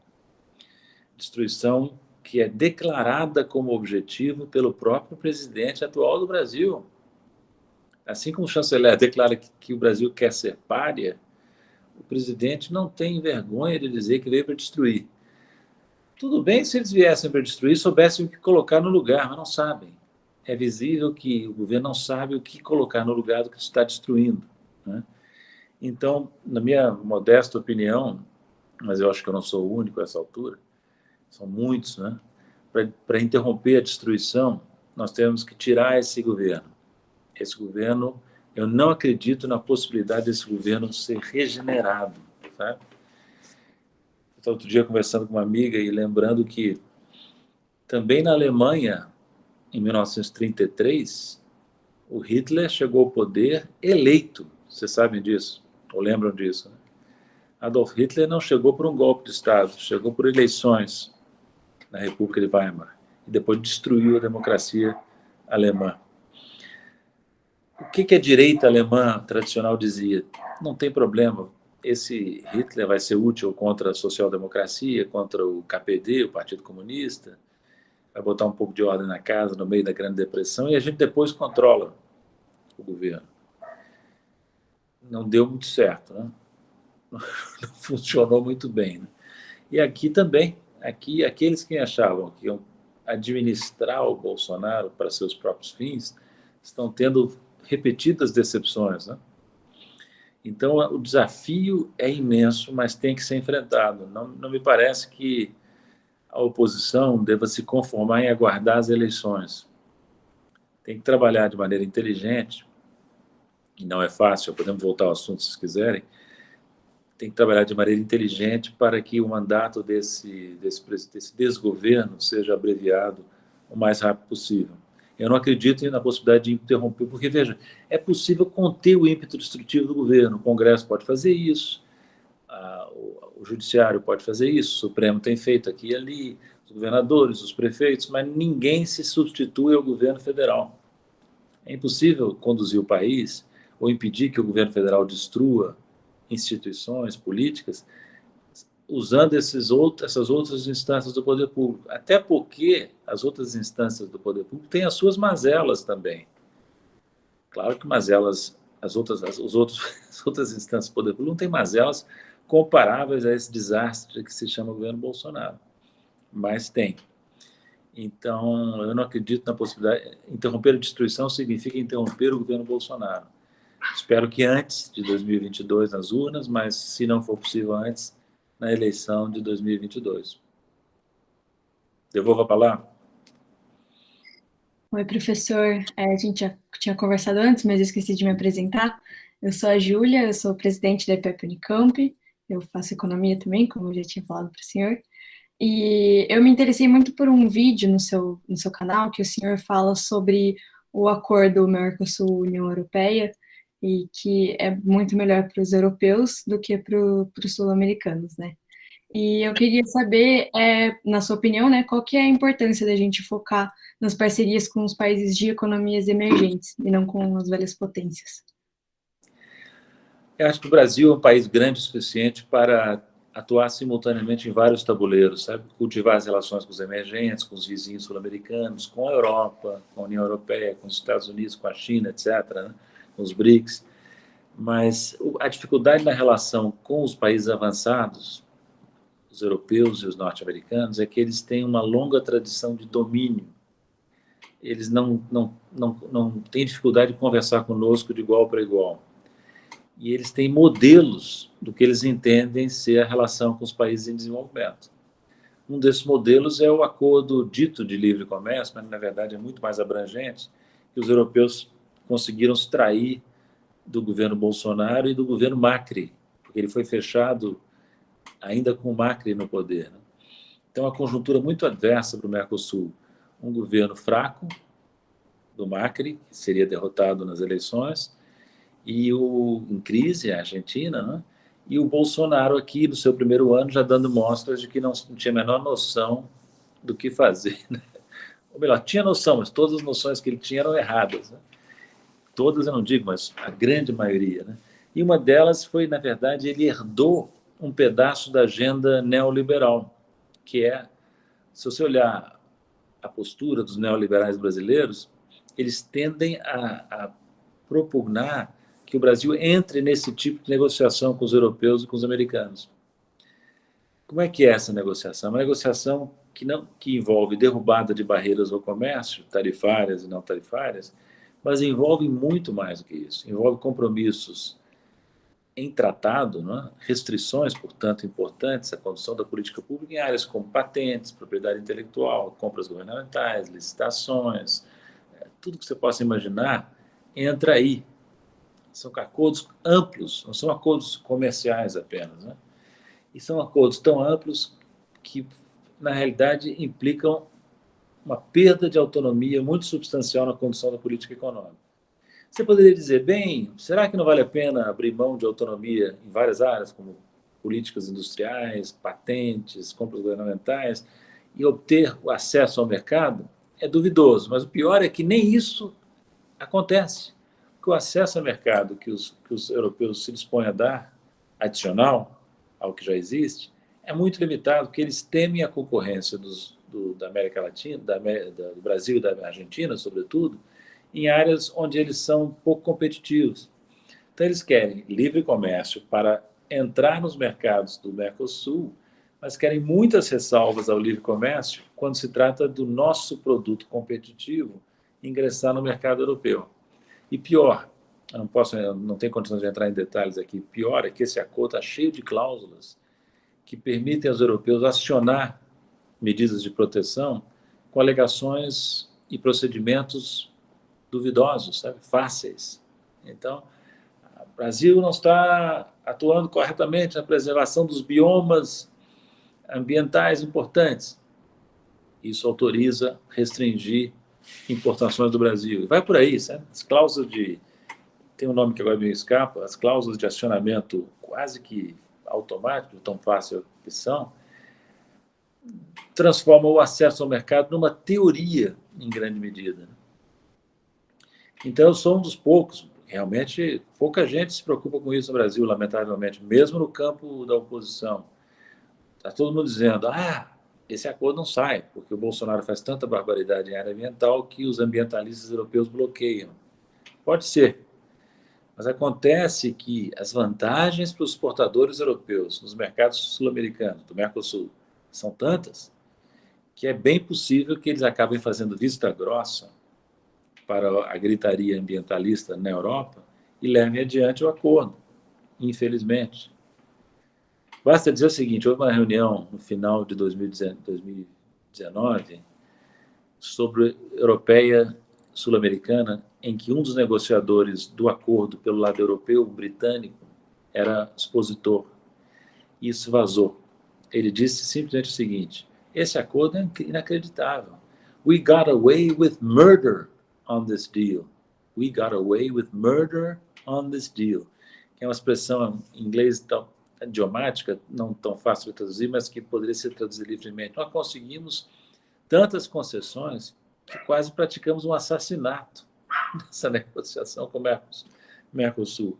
que é declarada como objetivo pelo próprio presidente atual do Brasil. Assim como o chanceler declara que o Brasil quer ser pária, o presidente não tem vergonha de dizer que veio para destruir. Tudo bem se eles viessem para destruir, soubessem o que colocar no lugar, mas não sabem. é visível que o governo não sabe o que colocar no lugar do que está destruindo, né? Então, na minha modesta opinião, mas eu acho que eu não sou o único a essa altura, são muitos, né? Para interromper a destruição, nós temos que tirar esse governo. Esse governo, eu não acredito na possibilidade desse governo ser regenerado, sabe? Eu estava outro dia conversando com uma amiga e lembrando que também na Alemanha, em 1933, o Hitler chegou ao poder eleito. Vocês sabem disso, ou lembram disso, né? Adolf Hitler não chegou por um golpe de Estado, chegou por eleições na República de Weimar e depois destruiu a democracia alemã. O que a direita alemã tradicional dizia? Não tem problema, esse Hitler vai ser útil contra a social-democracia, contra o KPD, o Partido Comunista, vai botar um pouco de ordem na casa no meio da Grande Depressão e a gente depois controla o governo. Não deu muito certo, né? Não funcionou muito bem, né? E aqui também, aqui aqueles que achavam que iam administrar o Bolsonaro para seus próprios fins estão tendo repetidas decepções, né? Então o desafio é imenso, mas tem que ser enfrentado. Não me parece que a oposição deva se conformar em aguardar as eleições. Tem que trabalhar de maneira inteligente, e não é fácil, podemos voltar ao assunto se quiserem. Tem que trabalhar de maneira inteligente para que o mandato desse desgoverno seja abreviado o mais rápido possível. Eu não acredito na possibilidade de interromper, porque, veja, é possível conter o ímpeto destrutivo do governo. O Congresso pode fazer isso, o Judiciário pode fazer isso, o Supremo tem feito aqui e ali, os governadores, os prefeitos, mas ninguém se substitui ao governo federal. É impossível conduzir o país ou impedir que o governo federal destrua instituições políticas usando essas outras instâncias do poder público. Até porque as outras instâncias do poder público têm as suas mazelas também. Claro que mazelas, as outras instâncias do poder público não têm mazelas comparáveis a esse desastre que se chama governo Bolsonaro. Mas tem. Então, eu não acredito na possibilidade. Interromper a destruição significa interromper o governo Bolsonaro. Espero que antes de 2022 nas urnas, mas se não for possível antes, na eleição de 2022. Devolvo a palavra. Oi, professor. A gente já tinha conversado antes, mas eu esqueci de me apresentar. Eu sou a Júlia, eu sou presidente da EPEP Unicamp, eu faço economia também, como eu já tinha falado para o senhor. E eu me interessei muito por um vídeo no seu canal, que o senhor fala sobre o acordo Mercosul-União Europeia, e que é muito melhor para os europeus do que para os sul-americanos, né? E eu queria saber, na sua opinião, né, qual que é a importância da gente focar nas parcerias com os países de economias emergentes e não com as velhas potências? Eu acho que o Brasil é um país grande o suficiente para atuar simultaneamente em vários tabuleiros, sabe? Cultivar as relações com os emergentes, com os vizinhos sul-americanos, com a Europa, com a União Europeia, com os Estados Unidos, com a China, etc., né? Os BRICS, mas a dificuldade na relação com os países avançados, os europeus e os norte-americanos, é que eles têm uma longa tradição de domínio. Eles não têm dificuldade de conversar conosco de igual para igual. E eles têm modelos do que eles entendem ser a relação com os países em desenvolvimento. Um desses modelos é o acordo dito de livre comércio, mas na verdade é muito mais abrangente, que os europeus conseguiram extrair do governo Bolsonaro e do governo Macri, porque ele foi fechado ainda com o Macri no poder, né? Então, uma conjuntura muito adversa para o Mercosul. Um governo fraco do Macri, que seria derrotado nas eleições, e em crise, a Argentina, né? E o Bolsonaro aqui, no seu primeiro ano, já dando mostras de que não tinha a menor noção do que fazer, né? Ou melhor, tinha noção, mas todas as noções que ele tinha eram erradas, né? Todas eu não digo, mas a grande maioria, né? E uma delas foi, na verdade, ele herdou um pedaço da agenda neoliberal, que é, se você olhar a postura dos neoliberais brasileiros, eles tendem a propugnar que o Brasil entre nesse tipo de negociação com os europeus e com os americanos. Como é que é essa negociação? Uma negociação que envolve derrubada de barreiras ao comércio, tarifárias e não tarifárias, mas envolve muito mais do que isso. Envolve compromissos em tratado, né? Restrições, portanto, importantes à condução da política pública em áreas como patentes, propriedade intelectual, compras governamentais, licitações, tudo que você possa imaginar entra aí. São acordos amplos, não são acordos comerciais apenas, né? E são acordos tão amplos que, na realidade, implicam uma perda de autonomia muito substancial na condução da política econômica. Você poderia dizer, bem, será que não vale a pena abrir mão de autonomia em várias áreas, como políticas industriais, patentes, compras governamentais, e obter o acesso ao mercado? É duvidoso, mas o pior é que nem isso acontece. Porque o acesso ao mercado que os europeus se dispõem a dar, adicional ao que já existe, é muito limitado, porque eles temem a concorrência da América Latina, do Brasil e da Argentina, sobretudo, em áreas onde eles são pouco competitivos. Então, eles querem livre comércio para entrar nos mercados do Mercosul, mas querem muitas ressalvas ao livre comércio quando se trata do nosso produto competitivo ingressar no mercado europeu. E pior, eu não tenho condições de entrar em detalhes aqui, pior é que esse acordo está cheio de cláusulas que permitem aos europeus acionar medidas de proteção com alegações e procedimentos duvidosos, sabe? Fáceis. Então, o Brasil não está atuando corretamente na preservação dos biomas ambientais importantes. Isso autoriza restringir importações do Brasil. E vai por aí, sabe? As cláusulas tem um nome que agora me escapa, as cláusulas de acionamento quase que automático, tão fácil que são, transformam o acesso ao mercado numa teoria, em grande medida. Então, eu sou um dos poucos, realmente, pouca gente se preocupa com isso no Brasil, lamentavelmente, mesmo no campo da oposição. Está todo mundo dizendo, esse acordo não sai, porque o Bolsonaro faz tanta barbaridade em área ambiental que os ambientalistas europeus bloqueiam. Pode ser, mas acontece que as vantagens para os exportadores europeus nos mercados sul-americanos, do Mercosul, são tantas que é bem possível que eles acabem fazendo vista grossa para a gritaria ambientalista na Europa e levem adiante o acordo, infelizmente. Basta dizer o seguinte, houve uma reunião no final de 2019 sobre europeia sul-americana, em que um dos negociadores do acordo pelo lado europeu, britânico, era expositor. Isso vazou. Ele disse simplesmente o seguinte, esse acordo é inacreditável. We got away with murder on this deal. We got away with murder on this deal. Que é uma expressão em inglês tão idiomática, não tão fácil de traduzir, mas que poderia ser traduzida livremente. Nós conseguimos tantas concessões que quase praticamos um assassinato nessa negociação com o Mercosul.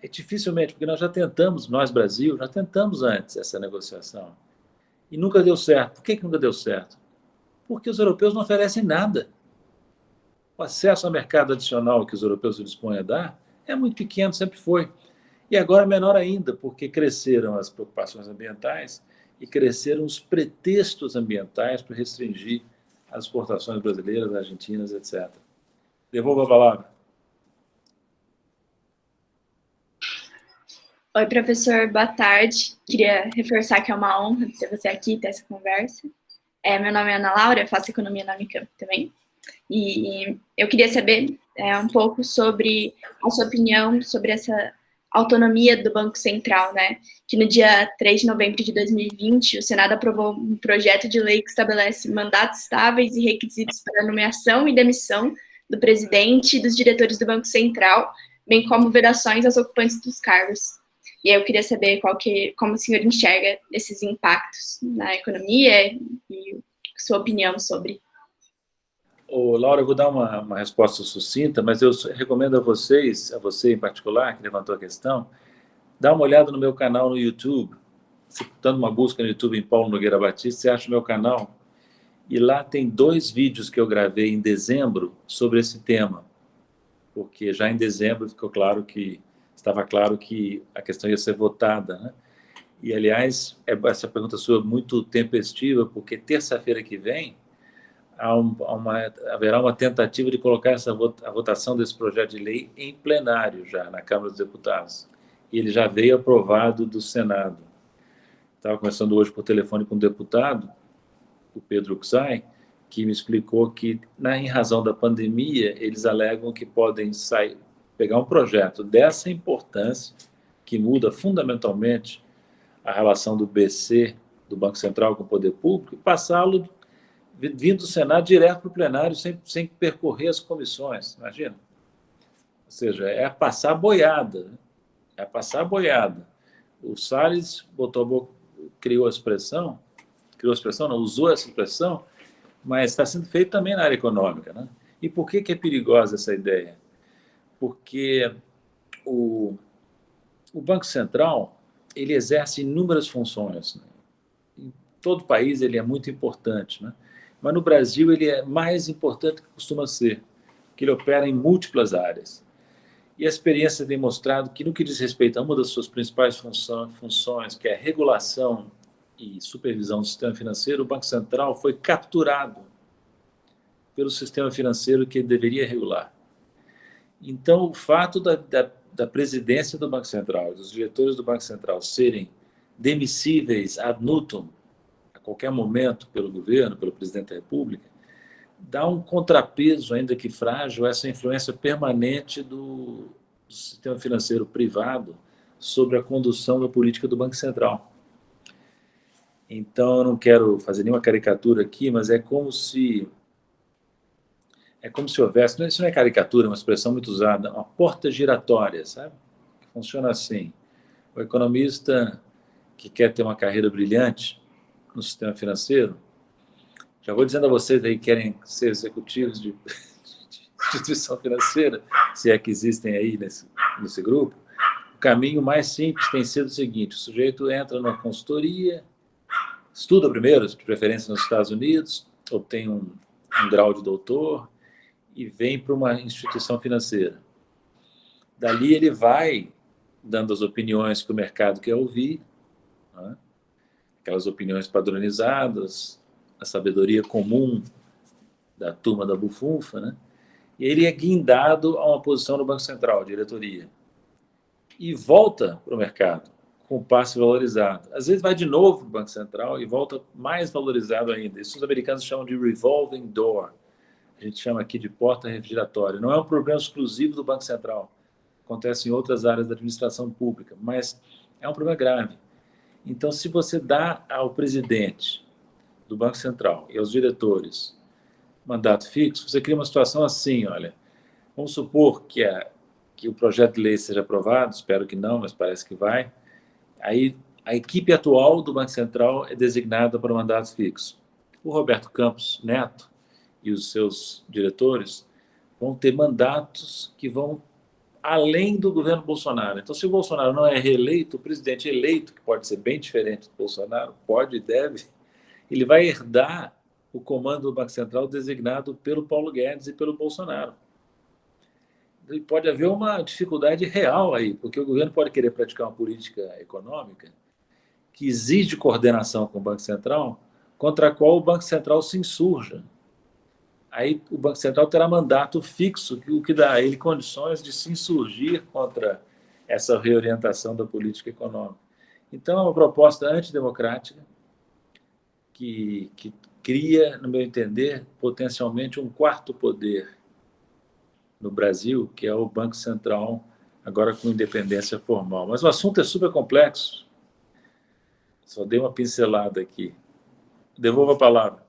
É dificilmente, porque nós já tentamos, nós Brasil, já tentamos antes essa negociação. E nunca deu certo. Por que nunca deu certo? Porque os europeus não oferecem nada. O acesso ao mercado adicional que os europeus se dispõem a dar é muito pequeno, sempre foi. E agora é menor ainda, porque cresceram as preocupações ambientais e cresceram os pretextos ambientais para restringir as exportações brasileiras, argentinas, etc. Devolvo a palavra. Oi, professor, boa tarde. Queria reforçar que é uma honra ter você aqui, ter essa conversa. Meu nome é Ana Laura, eu faço economia na Unicamp também. E eu queria saber um pouco sobre a sua opinião sobre essa autonomia do Banco Central, né? Que no dia 3 de novembro de 2020, o Senado aprovou um projeto de lei que estabelece mandatos estáveis e requisitos para a nomeação e demissão do presidente e dos diretores do Banco Central, bem como vedações aos ocupantes dos cargos. E aí eu queria saber como o senhor enxerga esses impactos na economia e sua opinião sobre. Laura, eu vou dar uma resposta sucinta, mas eu recomendo a você em particular, que levantou a questão, dá uma olhada no meu canal no YouTube. Você dando uma busca no YouTube em Paulo Nogueira Batista, você acha o meu canal. E lá tem 2 vídeos que eu gravei em dezembro sobre esse tema. Porque já em dezembro estava claro que a questão ia ser votada, né? E, aliás, essa pergunta sua é muito tempestiva, porque terça-feira que vem haverá uma tentativa de colocar a votação desse projeto de lei em plenário já, na Câmara dos Deputados. E ele já veio aprovado do Senado. Estava conversando hoje por telefone com um deputado, o Pedro Uxay, que me explicou que, em razão da pandemia, eles alegam que podem pegar um projeto dessa importância, que muda fundamentalmente a relação do BC, do Banco Central, com o poder público, e passá-lo, vindo do Senado, direto para o plenário, sem percorrer as comissões, imagina? Ou seja, é passar boiada, né? É passar boiada. O Salles usou essa expressão, mas está sendo feito também na área econômica, né? E por que é perigosa essa ideia? Porque o Banco Central, ele exerce inúmeras funções, né? Em todo o país ele é muito importante, né? Mas no Brasil ele é mais importante do que costuma ser, porque ele opera em múltiplas áreas. E a experiência tem mostrado que, no que diz respeito a uma das suas principais funções, que é a regulação e supervisão do sistema financeiro, o Banco Central foi capturado pelo sistema financeiro que ele deveria regular. Então, o fato da presidência do Banco Central, dos diretores do Banco Central serem demissíveis ad nutum, a qualquer momento, pelo governo, pelo presidente da República, dá um contrapeso, ainda que frágil, a essa influência permanente do sistema financeiro privado sobre a condução da política do Banco Central. Então, eu não quero fazer nenhuma caricatura aqui, mas é como se houvesse, isso não é caricatura, é uma expressão muito usada, uma porta giratória, sabe? Que funciona assim. O economista que quer ter uma carreira brilhante no sistema financeiro, já vou dizendo a vocês aí que querem ser executivos de instituição financeira, se é que existem aí nesse grupo, o caminho mais simples tem sido o seguinte: o sujeito entra numa consultoria, estuda primeiro, de preferência nos Estados Unidos, obtém um grau de doutor e vem para uma instituição financeira. Dali ele vai dando as opiniões que o mercado quer ouvir, né? Aquelas opiniões padronizadas, a sabedoria comum da turma da bufunfa, né? E ele é guindado a uma posição no Banco Central, diretoria, e volta para o mercado com o passe valorizado. Às vezes vai de novo para o Banco Central e volta mais valorizado ainda. Isso os americanos chamam de revolving door. A gente chama aqui de porta refrigeratória. Não é um problema exclusivo do Banco Central. Acontece em outras áreas da administração pública, mas é um problema grave. Então, se você dá ao presidente do Banco Central e aos diretores mandato fixo, você cria uma situação assim, olha, vamos supor que o projeto de lei seja aprovado, espero que não, mas parece que vai, aí a equipe atual do Banco Central é designada para mandatos fixos. O Roberto Campos Neto e os seus diretores vão ter mandatos que vão além do governo Bolsonaro. Então, se o Bolsonaro não é reeleito, o presidente eleito, que pode ser bem diferente do Bolsonaro, pode e deve, ele vai herdar o comando do Banco Central designado pelo Paulo Guedes e pelo Bolsonaro. E pode haver uma dificuldade real aí, porque o governo pode querer praticar uma política econômica que exige coordenação com o Banco Central, contra a qual o Banco Central se insurja. Aí o Banco Central terá mandato fixo, o que dá a ele condições de se insurgir contra essa reorientação da política econômica. Então, é uma proposta antidemocrática que cria, no meu entender, potencialmente um quarto poder no Brasil, que é o Banco Central, agora com independência formal. Mas o assunto é super complexo. Só dei uma pincelada aqui. Devolvo a palavra.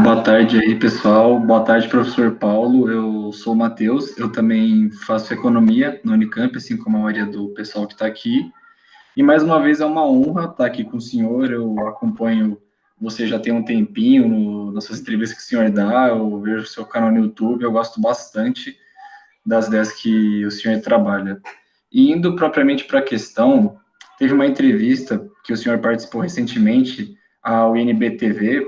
Boa tarde aí, pessoal. Boa tarde, professor Paulo. Eu sou o Matheus, eu também faço economia na Unicamp, assim como a maioria do pessoal que está aqui. E mais uma vez é uma honra estar aqui com o senhor. Eu acompanho você já tem um tempinho nas suas entrevistas que o senhor dá, eu vejo o seu canal no YouTube, eu gosto bastante das ideias que o senhor trabalha. E indo propriamente para a questão, teve uma entrevista que o senhor participou recentemente ao INBTV,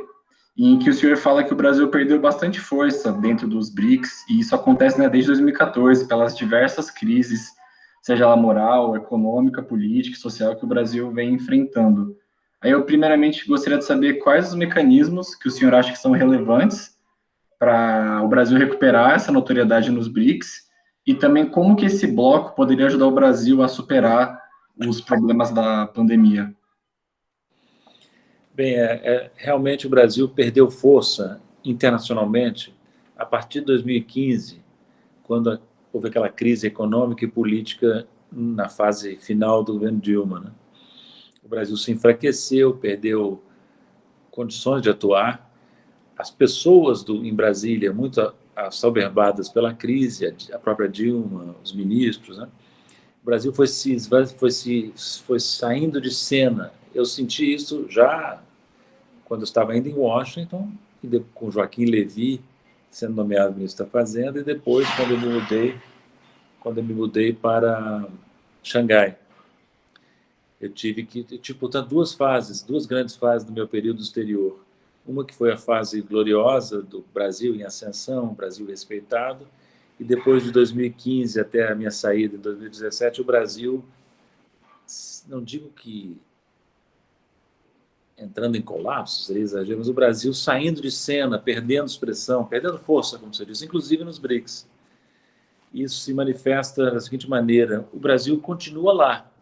em que o senhor fala que o Brasil perdeu bastante força dentro dos BRICS, e isso acontece, né, desde 2014, pelas diversas crises seja ela moral, econômica, política e social, que o Brasil vem enfrentando. Aí eu, primeiramente, gostaria de saber quais os mecanismos que o senhor acha que são relevantes para o Brasil recuperar essa notoriedade nos BRICS e também como que esse bloco poderia ajudar o Brasil a superar os problemas da pandemia. Bem, realmente o Brasil perdeu força internacionalmente a partir de 2015, quando houve aquela crise econômica e política na fase final do governo Dilma, né? O Brasil se enfraqueceu, perdeu condições de atuar. As pessoas em Brasília, muito assoberbadas pela crise, a própria Dilma, os ministros, né? O Brasil foi saindo de cena. Eu senti isso já quando eu estava ainda em Washington, com Joaquim Levy sendo nomeado ministro da Fazenda, e depois quando eu me mudei para Xangai. Eu tive, portanto, duas grandes fases do meu período exterior. Uma que foi a fase gloriosa do Brasil em ascensão, Brasil respeitado, e depois de 2015 até a minha saída em 2017, o Brasil, não digo que entrando em colapso, seria exagero, mas o Brasil saindo de cena, perdendo expressão, perdendo força, como você disse, inclusive nos BRICS. Isso se manifesta da seguinte maneira: o Brasil continua lá,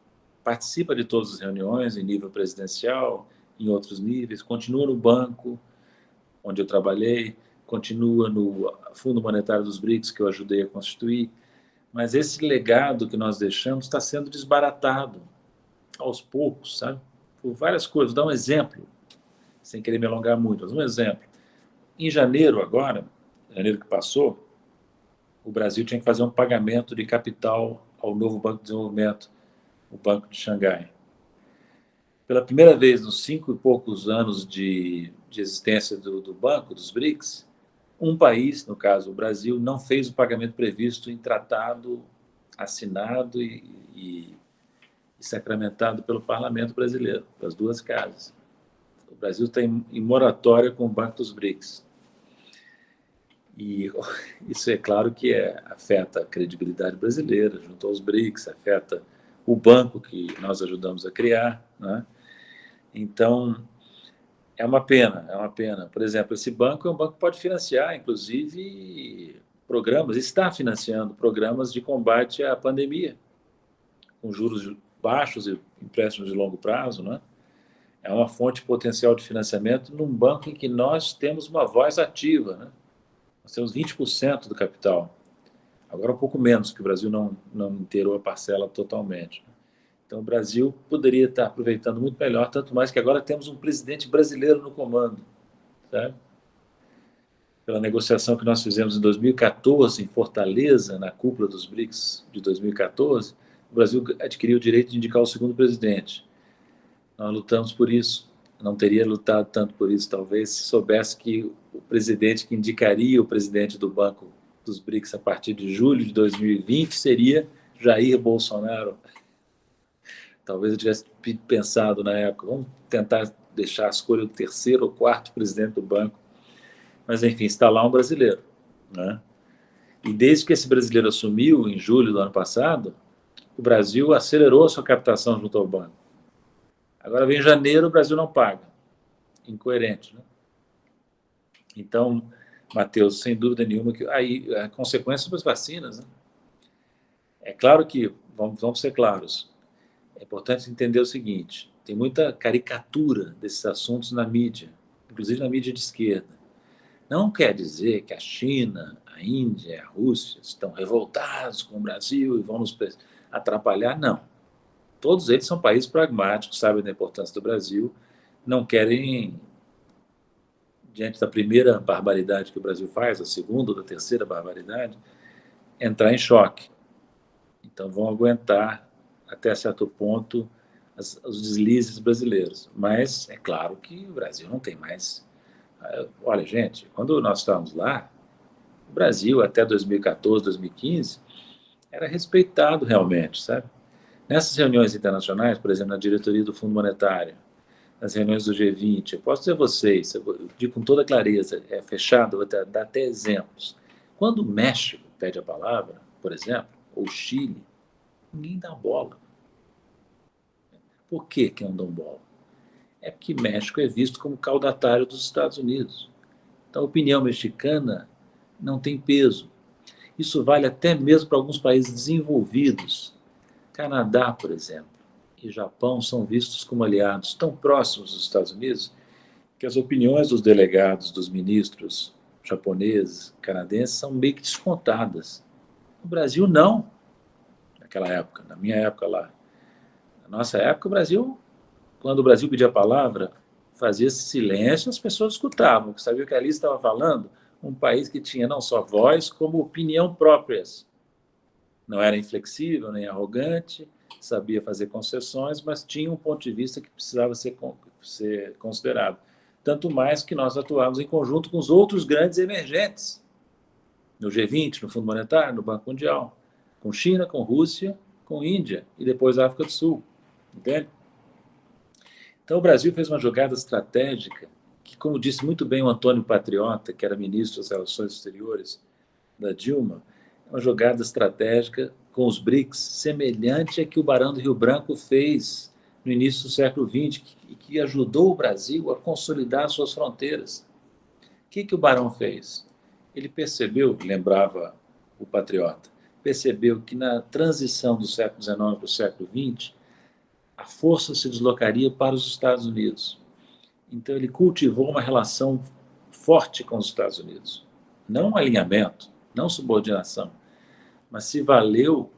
participa de todas as reuniões em nível presidencial, em outros níveis, continua no banco, onde eu trabalhei, continua no Fundo Monetário dos BRICS, que eu ajudei a constituir, mas esse legado que nós deixamos está sendo desbaratado aos poucos, sabe? Por várias coisas. Vou dar um exemplo, sem querer me alongar muito, mas um exemplo. Em janeiro agora, janeiro que passou, o Brasil tinha que fazer um pagamento de capital ao novo Banco de Desenvolvimento, o Banco de Xangai. Pela primeira vez nos 5 e poucos anos de existência do Banco, dos BRICS, um país, no caso o Brasil, não fez o pagamento previsto em tratado assinado e sacramentado pelo Parlamento brasileiro, das duas casas. O Brasil está em moratória com o Banco dos BRICS. E isso é claro que afeta a credibilidade brasileira junto aos BRICS, afeta o banco que nós ajudamos a criar, né? Então, é uma pena. Por exemplo, esse banco é um banco que pode financiar, inclusive, programas, está financiando programas de combate à pandemia, com juros baixos e empréstimos de longo prazo, né? É uma fonte potencial de financiamento num banco em que nós temos uma voz ativa, né? Nós temos 20% do capital. Agora um pouco menos, que o Brasil não inteirou a parcela totalmente. Então o Brasil poderia estar aproveitando muito melhor, tanto mais que agora temos um presidente brasileiro no comando, sabe? Pela negociação que nós fizemos em 2014, em Fortaleza, na cúpula dos BRICS de 2014, o Brasil adquiriu o direito de indicar o segundo presidente. Nós lutamos por isso. Não teria lutado tanto por isso, talvez, se soubesse que o presidente que indicaria o presidente do Banco dos BRICS a partir de julho de 2020 seria Jair Bolsonaro. Talvez eu tivesse pensado na época, vamos tentar deixar a escolha do terceiro ou quarto presidente do banco. Mas, enfim, está lá um brasileiro, né? E desde que esse brasileiro assumiu, em julho do ano passado, o Brasil acelerou a sua captação junto ao banco. Agora vem janeiro, o Brasil não paga. Incoerente, né? Então, Matheus, sem dúvida nenhuma, que aí a consequência das vacinas, né? É claro que, vamos ser claros, é importante entender o seguinte: tem muita caricatura desses assuntos na mídia, inclusive na mídia de esquerda. Não quer dizer que a China, a Índia, a Rússia estão revoltados com o Brasil e vão nos atrapalhar, não. Todos eles são países pragmáticos, sabem da importância do Brasil, não querem, diante da primeira barbaridade que o Brasil faz, da segunda ou da terceira barbaridade, entrar em choque. Então vão aguentar, até certo ponto, os deslizes brasileiros. Mas é claro que o Brasil não tem mais... Olha, gente, quando nós estávamos lá, o Brasil, até 2014, 2015, era respeitado realmente, sabe? Nessas reuniões internacionais, por exemplo, na diretoria do Fundo Monetário, nas reuniões do G20, eu posso dizer a vocês, eu digo com toda clareza, é fechado, vou dar até exemplos. Quando o México pede a palavra, por exemplo, ou o Chile, ninguém dá bola. Por que não dão bola? É porque México é visto como caudatário dos Estados Unidos. Então, a opinião mexicana não tem peso. Isso vale até mesmo para alguns países desenvolvidos. Canadá, por exemplo, e Japão são vistos como aliados tão próximos dos Estados Unidos que as opiniões dos delegados, dos ministros japoneses, canadenses, são meio que descontadas. No Brasil, não. Naquela época, na minha época lá. Na nossa época, o Brasil, quando o Brasil pedia a palavra, fazia silêncio, as pessoas escutavam, porque sabia que ali estava falando um país que tinha não só voz, como opinião próprias. Não era inflexível, nem arrogante, sabia fazer concessões, mas tinha um ponto de vista que precisava ser considerado. Tanto mais que nós atuávamos em conjunto com os outros grandes emergentes, no G20, no Fundo Monetário, no Banco Mundial, com China, com Rússia, com Índia e depois a África do Sul. Entende? Então, o Brasil fez uma jogada estratégica que, como disse muito bem o Antônio Patriota, que era ministro das Relações Exteriores da Dilma, é uma jogada estratégica com os BRICS, semelhante a que o Barão do Rio Branco fez no início do século XX, que ajudou o Brasil a consolidar suas fronteiras. O que o Barão fez? Ele percebeu, lembrava o Patriota, percebeu que na transição do século XIX para o século XX, a força se deslocaria para os Estados Unidos. Então, ele cultivou uma relação forte com os Estados Unidos. Não um alinhamento, não subordinação, mas se valeu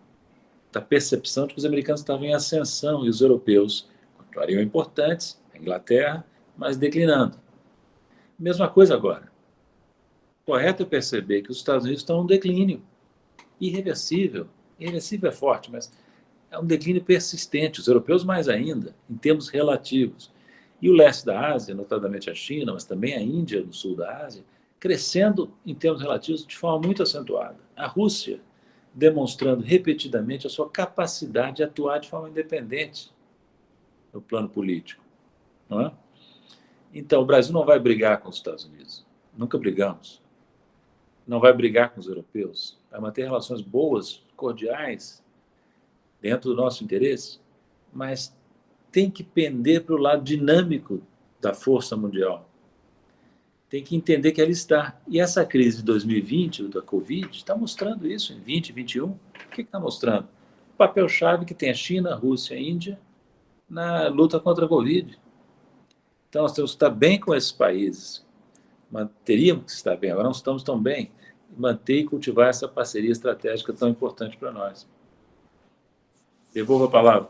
da percepção de que os americanos estavam em ascensão e os europeus continuariam importantes, a Inglaterra, mas declinando. Mesma coisa agora. Correto é perceber que os Estados Unidos estão em um declínio irreversível. Irreversível é forte, mas é um declínio persistente, os europeus mais ainda, em termos relativos. E o leste da Ásia, notadamente a China, mas também a Índia, no sul da Ásia, crescendo em termos relativos de forma muito acentuada. A Rússia, demonstrando repetidamente a sua capacidade de atuar de forma independente no plano político. Não é? Então, o Brasil não vai brigar com os Estados Unidos. Nunca brigamos. Não vai brigar com os europeus. Vai manter relações boas, cordiais, dentro do nosso interesse, mas tem que pender para o lado dinâmico da força mundial. Tem que entender que ela está. E essa crise de 2020, da Covid, está mostrando isso, em 2021. O que está mostrando? O papel-chave que tem a China, a Rússia e a Índia na luta contra a Covid. Então, nós temos que estar bem com esses países. Teríamos que estar bem, agora não estamos tão bem. Manter e cultivar essa parceria estratégica tão importante para nós. Devolvo a palavra.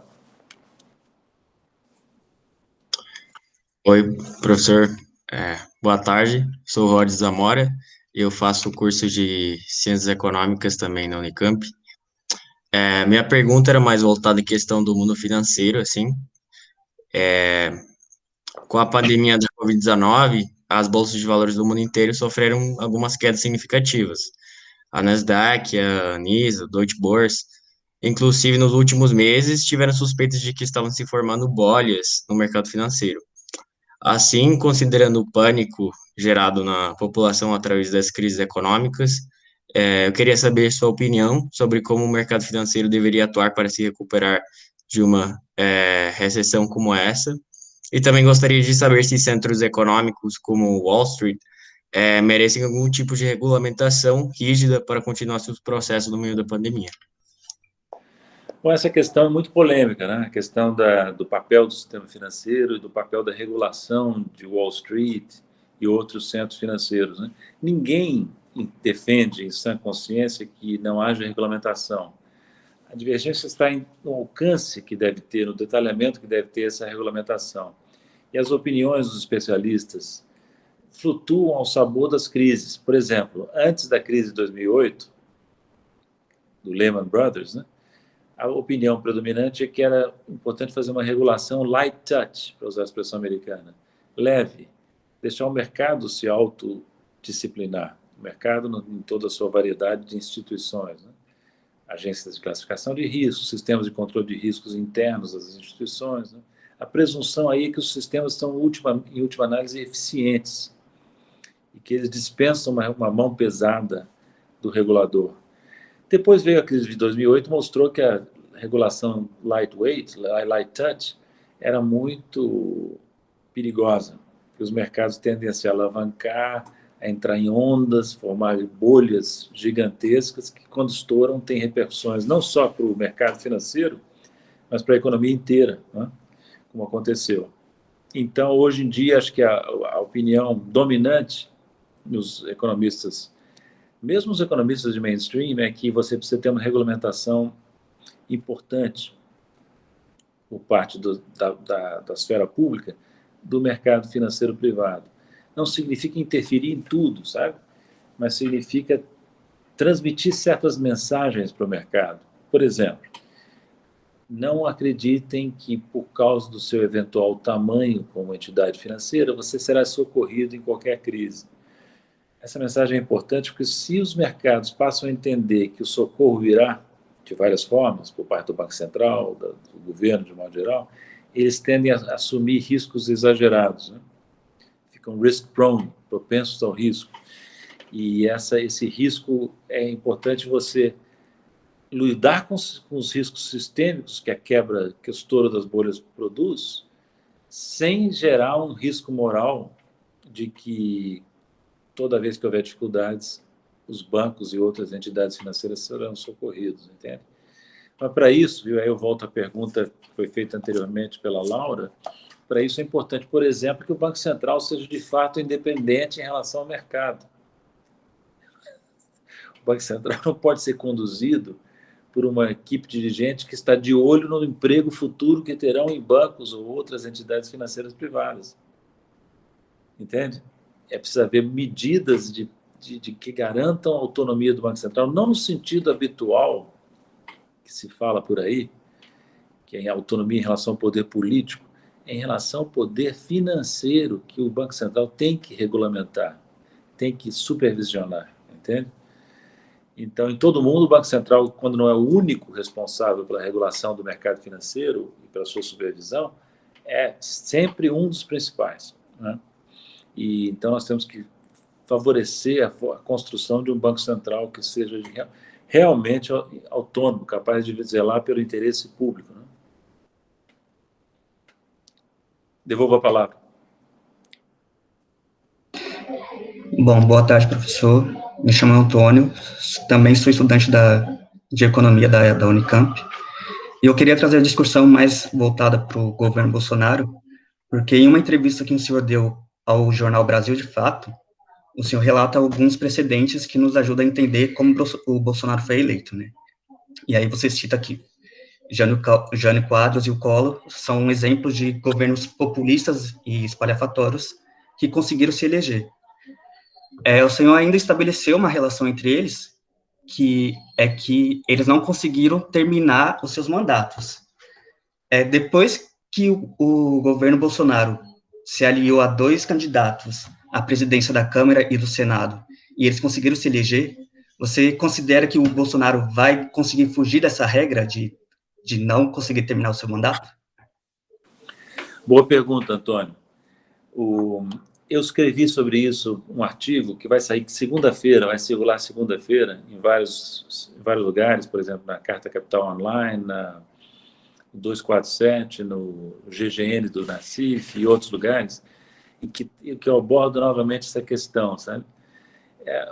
Oi, professor. Boa tarde. Sou o Rod Zamora. Eu faço o curso de Ciências Econômicas também na Unicamp. Minha pergunta era mais voltada à questão do mundo financeiro, assim. Com a pandemia da Covid-19, as bolsas de valores do mundo inteiro sofreram algumas quedas significativas. A Nasdaq, a NISA, a Deutsche Börse, inclusive nos últimos meses, tiveram suspeitas de que estavam se formando bolhas no mercado financeiro. Assim, considerando o pânico gerado na população através das crises econômicas, eu queria saber sua opinião sobre como o mercado financeiro deveria atuar para se recuperar de uma recessão como essa. E também gostaria de saber se centros econômicos como Wall Street merecem algum tipo de regulamentação rígida para continuar seus processos no meio da pandemia. Bom, essa questão é muito polêmica, né? A questão do papel do sistema financeiro e do papel da regulação de Wall Street e outros centros financeiros, né? Ninguém defende em sã consciência que não haja regulamentação. A divergência está no alcance que deve ter, no detalhamento que deve ter essa regulamentação. E as opiniões dos especialistas flutuam ao sabor das crises. Por exemplo, antes da crise de 2008, do Lehman Brothers, né? A opinião predominante é que era importante fazer uma regulação light touch, para usar a expressão americana, leve, deixar o mercado se autodisciplinar, o mercado em toda a sua variedade de instituições, né? Agências de classificação de riscos, sistemas de controle de riscos internos das instituições, né? A presunção aí é que os sistemas são, em última análise, eficientes e que eles dispensam uma mão pesada do regulador. Depois veio a crise de 2008, mostrou que a regulação lightweight, light touch, era muito perigosa, porque os mercados tendem a se alavancar, a entrar em ondas, formar bolhas gigantescas que, quando estouram, têm repercussões não só para o mercado financeiro, mas para a economia inteira, né? Como aconteceu. Então, hoje em dia, acho que a opinião dominante dos economistas, mesmo os economistas de mainstream, é que você precisa ter uma regulamentação importante por parte da esfera pública do mercado financeiro privado. Não significa interferir em tudo, sabe? Mas significa transmitir certas mensagens para o mercado. Por exemplo, não acreditem que, por causa do seu eventual tamanho como entidade financeira, você será socorrido em qualquer crise. Essa mensagem é importante porque, se os mercados passam a entender que o socorro virá de várias formas, por parte do Banco Central, do governo, de modo geral, eles tendem a assumir riscos exagerados, né? Ficam risk-prone, propensos ao risco. E esse risco é importante você lidar com os riscos sistêmicos que a quebra, que o estouro das bolhas produz, sem gerar um risco moral de que, toda vez que houver dificuldades, os bancos e outras entidades financeiras serão socorridos, entende? Mas, para isso, viu, aí eu volto à pergunta que foi feita anteriormente pela Laura. Para isso é importante, por exemplo, que o Banco Central seja de fato independente em relação ao mercado. O Banco Central não pode ser conduzido por uma equipe dirigente que está de olho no emprego futuro que terão em bancos ou outras entidades financeiras privadas. Entende? É preciso haver medidas de que garantam a autonomia do Banco Central, não no sentido habitual que se fala por aí, que é autonomia em relação ao poder político, em relação ao poder financeiro que o Banco Central tem que regulamentar, tem que supervisionar, entende? Então, em todo mundo, o Banco Central, quando não é o único responsável pela regulação do mercado financeiro e pela sua supervisão, é sempre um dos principais, né? E então nós temos que favorecer a construção de um Banco Central que seja realmente autônomo, capaz de zelar pelo interesse público, né? Devolvo a palavra. Bom, boa tarde, professor. Me chamo Antônio, também sou estudante de Economia da Unicamp. E eu queria trazer a discussão mais voltada para o governo Bolsonaro, porque em uma entrevista que o senhor deu ao jornal Brasil de Fato, o senhor relata alguns precedentes que nos ajudam a entender como o Bolsonaro foi eleito, né? E aí você cita aqui, Jânio Quadros e o Collor são exemplos de governos populistas e espalhafatórios que conseguiram se eleger. O senhor ainda estabeleceu uma relação entre eles, que é que eles não conseguiram terminar os seus mandatos. Depois que o governo Bolsonaro se aliou a 2 candidatos à presidência da Câmara e do Senado, e eles conseguiram se eleger, você considera que o Bolsonaro vai conseguir fugir dessa regra de não conseguir terminar o seu mandato? Boa pergunta, Antônio. Eu escrevi sobre isso um artigo que vai sair segunda-feira, vai circular segunda-feira em vários lugares, por exemplo, na Carta Capital Online, na 247, no GGN do Nassif e outros lugares, em que eu abordo novamente essa questão, sabe?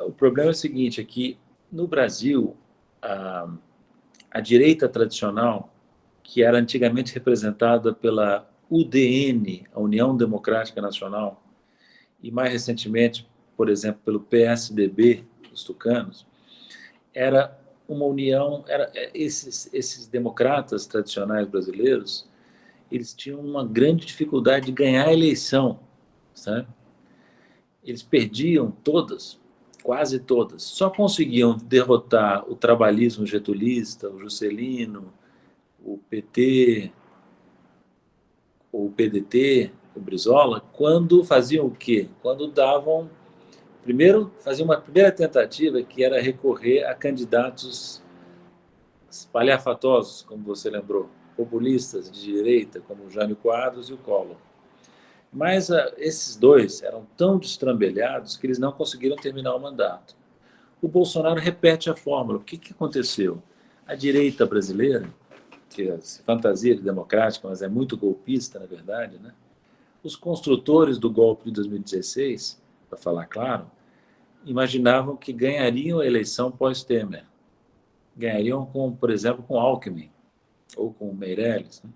O problema é o seguinte, é que no Brasil, a direita tradicional, que era antigamente representada pela UDN, a União Democrática Nacional, e mais recentemente, por exemplo, pelo PSDB, os tucanos, era uma união, esses democratas tradicionais brasileiros, eles tinham uma grande dificuldade de ganhar a eleição, sabe? Eles perdiam todas, quase todas, só conseguiam derrotar o trabalhismo getulista, o Juscelino, o PT, o PDT, o Brizola, quando faziam o quê? Quando davam... Primeiro, faziam uma primeira tentativa, que era recorrer a candidatos espalhafatosos, como você lembrou, populistas de direita, como o Jânio Quadros e o Collor. Mas esses dois eram tão destrambelhados que eles não conseguiram terminar o mandato. O Bolsonaro repete a fórmula. O que aconteceu? A direita brasileira que se fantasia de democrática, mas é muito golpista, na verdade, né? Os construtores do golpe de 2016, para falar claro, imaginavam que ganhariam a eleição pós-Temer. Ganhariam, por exemplo, com Alckmin ou com Meirelles, né?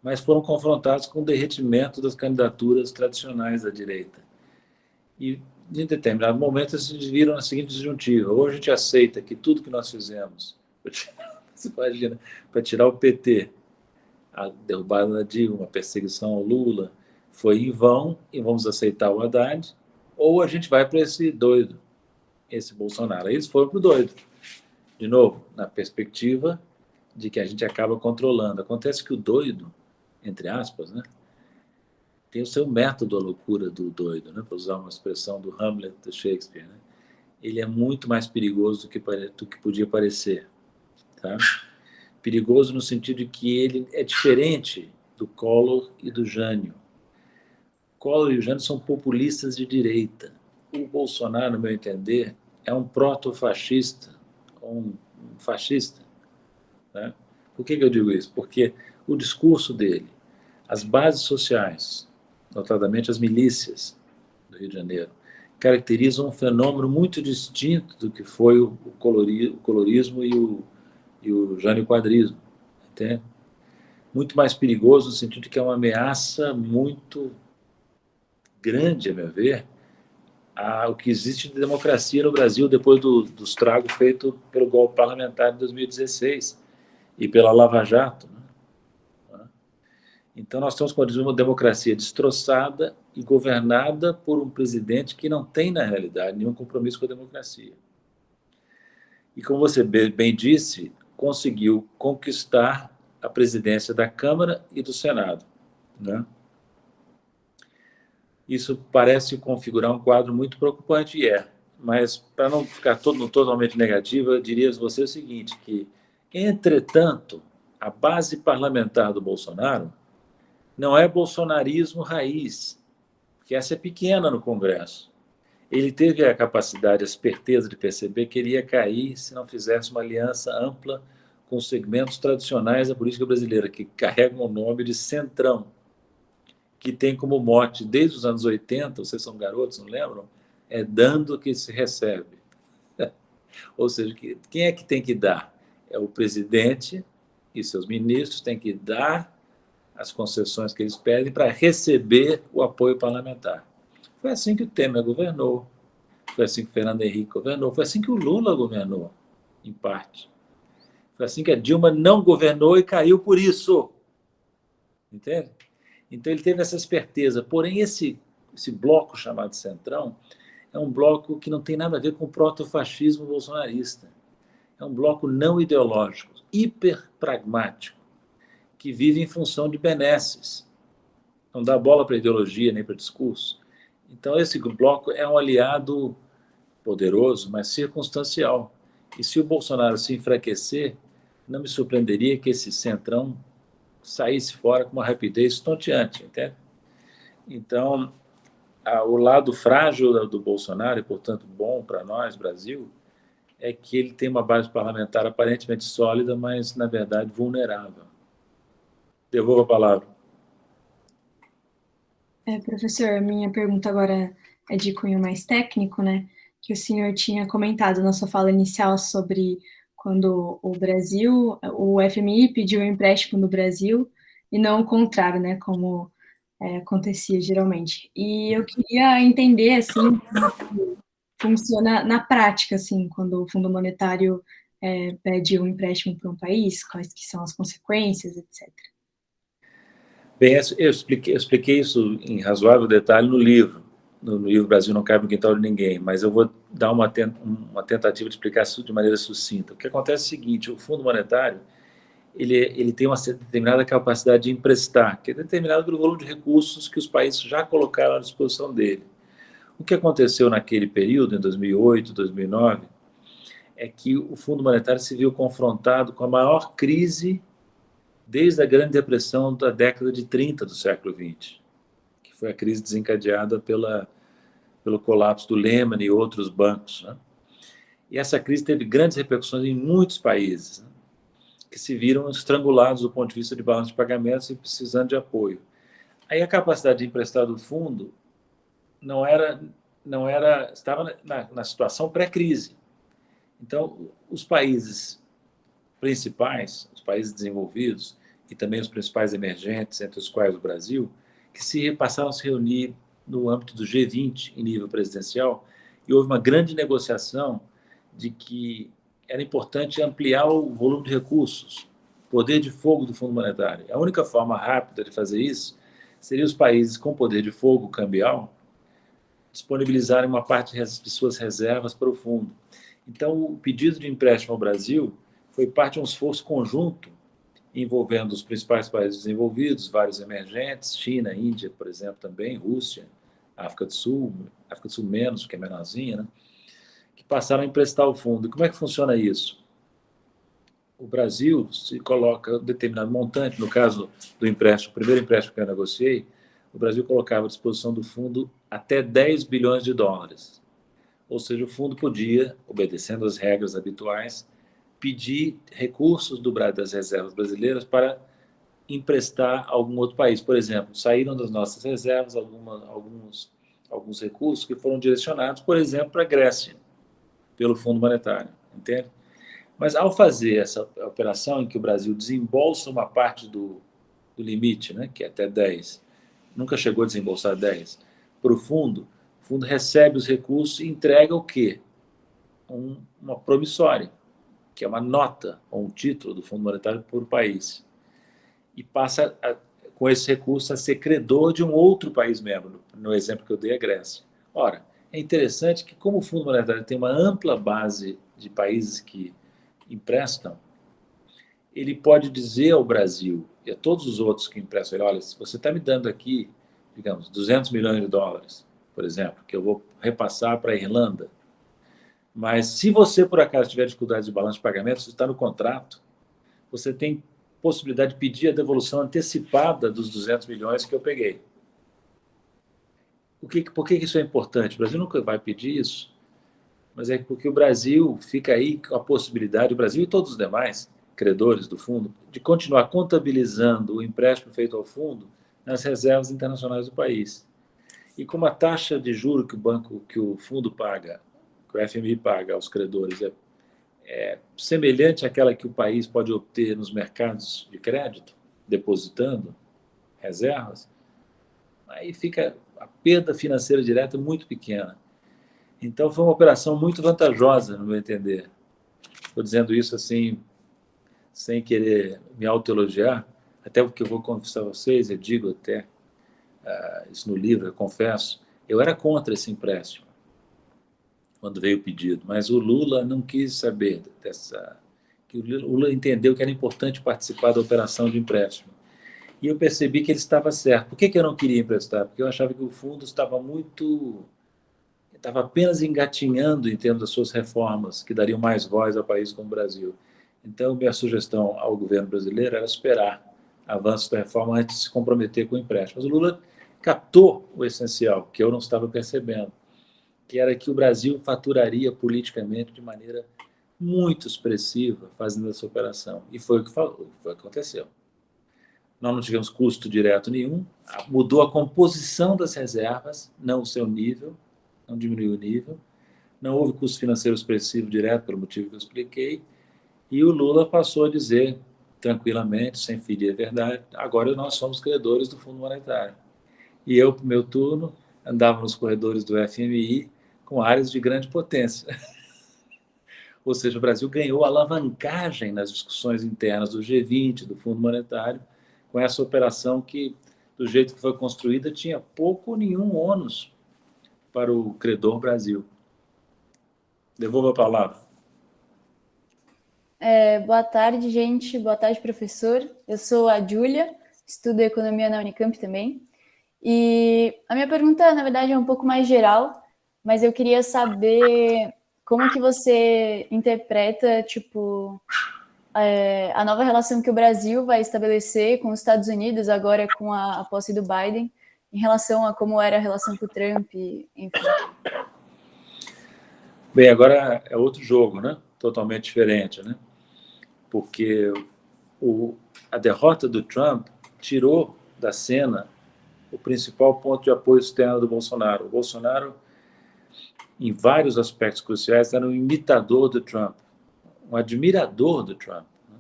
Mas foram confrontados com o derretimento das candidaturas tradicionais da direita. E, em determinado momento, eles se viram na seguinte disjuntiva: ou a gente aceita que tudo que nós fizemos, você imagina, para tirar o PT, a derrubada da Dilma, a perseguição ao Lula, foi em vão e vamos aceitar o Haddad, ou a gente vai para esse doido, esse Bolsonaro. Aí eles foram para o doido. De novo, na perspectiva de que a gente acaba controlando. Acontece que o doido, entre aspas, né, tem o seu método, a loucura do doido, né, para usar uma expressão do Hamlet de Shakespeare. Né? Ele é muito mais perigoso do que podia parecer. Tá? Perigoso no sentido de que ele é diferente do Collor e do Jânio. Collor e o Jânio são populistas de direita. O Bolsonaro, no meu entender, é um proto-fascista, um fascista. Né? Por que eu digo isso? Porque o discurso dele, as bases sociais, notadamente as milícias do Rio de Janeiro, caracterizam um fenômeno muito distinto do que foi o colorismo e o jânio-quadrismo. Entende? Muito mais perigoso no sentido de que é uma ameaça muito grande, a meu ver, ao que existe de democracia no Brasil depois dos tragos feitos pelo golpe parlamentar de 2016 e pela Lava Jato. Né? Então, nós estamos com uma democracia destroçada e governada por um presidente que não tem, na realidade, nenhum compromisso com a democracia. E, como você bem disse, conseguiu conquistar a presidência da Câmara e do Senado. Né? Isso parece configurar um quadro muito preocupante, e é. Mas, para não ficar totalmente negativo, eu diria a você o seguinte, que, entretanto, a base parlamentar do Bolsonaro não é bolsonarismo raiz, porque essa é pequena no Congresso. Ele teve a capacidade, a esperteza de perceber que ele ia cair se não fizesse uma aliança ampla com os segmentos tradicionais da política brasileira, que carregam o nome de Centrão, que tem como mote, desde os anos 80, vocês são garotos, não lembram? É dando que se recebe. Ou seja, quem é que tem que dar? É o presidente e seus ministros têm que dar as concessões que eles pedem para receber o apoio parlamentar. Foi assim que o Temer governou, foi assim que o Fernando Henrique governou, foi assim que o Lula governou, em parte. Foi assim que a Dilma não governou e caiu por isso. Entende? Então, ele teve essa esperteza. Porém, esse bloco chamado Centrão é um bloco que não tem nada a ver com o protofascismo bolsonarista. É um bloco não ideológico, hiper pragmático, que vive em função de benesses. Não dá bola para ideologia nem para discurso. Então, esse bloco é um aliado poderoso, mas circunstancial. E se o Bolsonaro se enfraquecer, não me surpreenderia que esse Centrão saísse fora com uma rapidez estonteante, entende? Então, o lado frágil do Bolsonaro, e portanto bom para nós, Brasil, é que ele tem uma base parlamentar aparentemente sólida, mas na verdade vulnerável. Devolvo a palavra. Professor, minha pergunta agora é de cunho mais técnico, né? Que o senhor tinha comentado na sua fala inicial sobre quando o Brasil, o FMI pediu um empréstimo no Brasil e não o contrário, né? Como acontecia geralmente. E eu queria entender, assim, como funciona na prática, assim, quando o Fundo Monetário pede um empréstimo para um país, quais que são as consequências, etc. Bem, eu expliquei isso em razoável detalhe no livro. No livro Brasil Não Cabe no Quintal de Ninguém, mas eu vou dar uma tentativa de explicar isso de maneira sucinta. O que acontece é o seguinte: o Fundo Monetário ele tem uma determinada capacidade de emprestar, que é determinado pelo volume de recursos que os países já colocaram à disposição dele. O que aconteceu naquele período, em 2008, 2009, é que o Fundo Monetário se viu confrontado com a maior crise desde a Grande Depressão da década de 30 do século XX, que foi a crise desencadeada pelo colapso do Lehman e outros bancos. Né? E essa crise teve grandes repercussões em muitos países. Né? que se viram estrangulados do ponto de vista de balanço de pagamentos e precisando de apoio. Aí a capacidade de emprestar do fundo estava na situação pré-crise. Então, os países principais, os países desenvolvidos e também os principais emergentes, entre os quais o Brasil, que passaram a se reunir no âmbito do G20 em nível presidencial, e houve uma grande negociação de que era importante ampliar o volume de recursos, poder de fogo do Fundo Monetário. A única forma rápida de fazer isso seria os países com poder de fogo cambial disponibilizarem uma parte de suas reservas para o fundo. Então, o pedido de empréstimo ao Brasil foi parte de um esforço conjunto envolvendo os principais países desenvolvidos, vários emergentes, China, Índia, por exemplo, também, Rússia, África do Sul menos, porque é menorzinha, né? Que passaram a emprestar o fundo. E como é que funciona isso? O Brasil se coloca um determinado montante, no caso do empréstimo, o primeiro empréstimo que eu negociei, o Brasil colocava à disposição do fundo até 10 bilhões de dólares. Ou seja, o fundo podia, obedecendo às regras habituais, pedir recursos das reservas brasileiras para emprestar a algum outro país. Por exemplo, saíram das nossas reservas alguns recursos que foram direcionados, por exemplo, para a Grécia, pelo Fundo Monetário, entende? Mas ao fazer essa operação em que o Brasil desembolsa uma parte do limite, né, que é até 10, nunca chegou a desembolsar 10, para o fundo recebe os recursos e entrega o quê? Uma promissória, que é uma nota ou um título do Fundo Monetário por país. E passa, com esse recurso, a ser credor de um outro país membro, no exemplo que eu dei, a Grécia. Ora, é interessante que, como o Fundo Monetário tem uma ampla base de países que emprestam, ele pode dizer ao Brasil e a todos os outros que emprestam, olha, se você está me dando aqui, digamos, 200 milhões de dólares, por exemplo, que eu vou repassar para a Irlanda, mas se você, por acaso, tiver dificuldade de balanço de pagamentos, está no contrato, você tem possibilidade de pedir a devolução antecipada dos 200 milhões que eu peguei. Por que isso é importante? O Brasil nunca vai pedir isso, mas é porque o Brasil fica aí com a possibilidade, o Brasil e todos os demais credores do fundo, de continuar contabilizando o empréstimo feito ao fundo nas reservas internacionais do país. E como a taxa de juros que o fundo paga, que o FMI paga aos credores é semelhante àquela que o país pode obter nos mercados de crédito, depositando reservas, aí fica a perda financeira direta muito pequena. Então, foi uma operação muito vantajosa, no meu entender. Estou dizendo isso assim, sem querer me autoelogiar, até porque eu vou confessar a vocês, eu digo até isso no livro, eu confesso, eu era contra esse empréstimo, quando veio o pedido, mas o Lula não quis saber que o Lula entendeu que era importante participar da operação de empréstimo. E eu percebi que ele estava certo. Por que eu não queria emprestar? Porque eu achava que o fundo estava apenas engatinhando em termos das suas reformas, que dariam mais voz ao país como o Brasil. Então, minha sugestão ao governo brasileiro era esperar avanços da reforma antes de se comprometer com o empréstimo. Mas o Lula captou o essencial, que eu não estava percebendo, que era que o Brasil faturaria politicamente de maneira muito expressiva fazendo essa operação. E foi o que aconteceu. Nós não tivemos custo direto nenhum, mudou a composição das reservas, não o seu nível, não diminuiu o nível, não houve custo financeiro expressivo direto, pelo motivo que eu expliquei, e o Lula passou a dizer, tranquilamente, sem ferir a verdade, agora nós somos credores do Fundo Monetário. E eu, por meu turno, andava nos corredores do FMI com áreas de grande potência. Ou seja, o Brasil ganhou alavancagem nas discussões internas do G20, do Fundo Monetário, com essa operação que, do jeito que foi construída, tinha pouco ou nenhum ônus para o credor Brasil. Devolvo a palavra. Boa tarde, gente. Boa tarde, professor. Eu sou a Júlia, estudo Economia na Unicamp também. E a minha pergunta, na verdade, é um pouco mais geral, mas eu queria saber como que você interpreta, a nova relação que o Brasil vai estabelecer com os Estados Unidos, agora com a posse do Biden, em relação a como era a relação com o Trump, enfim. Bem, agora é outro jogo, né? Totalmente diferente, né? Porque a derrota do Trump tirou da cena o principal ponto de apoio externo do Bolsonaro. O Bolsonaro, em vários aspectos cruciais, era um imitador do Trump, um admirador do Trump, né?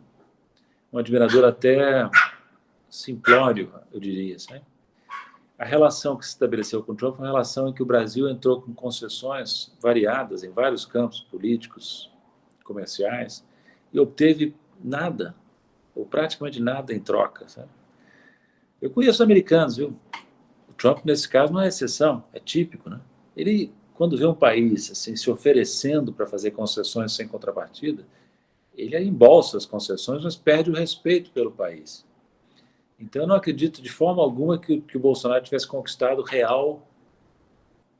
Um admirador até simplório, eu diria, sabe? A relação que se estabeleceu com o Trump foi uma relação em que o Brasil entrou com concessões variadas em vários campos políticos, comerciais, e obteve nada, ou praticamente nada em troca, sabe? Eu conheço americanos, viu? O Trump, nesse caso, não é exceção, é típico, né? Ele, quando vê um país assim, se oferecendo para fazer concessões sem contrapartida, ele embolsa as concessões, mas perde o respeito pelo país. Então, eu não acredito de forma alguma que o Bolsonaro tivesse conquistado real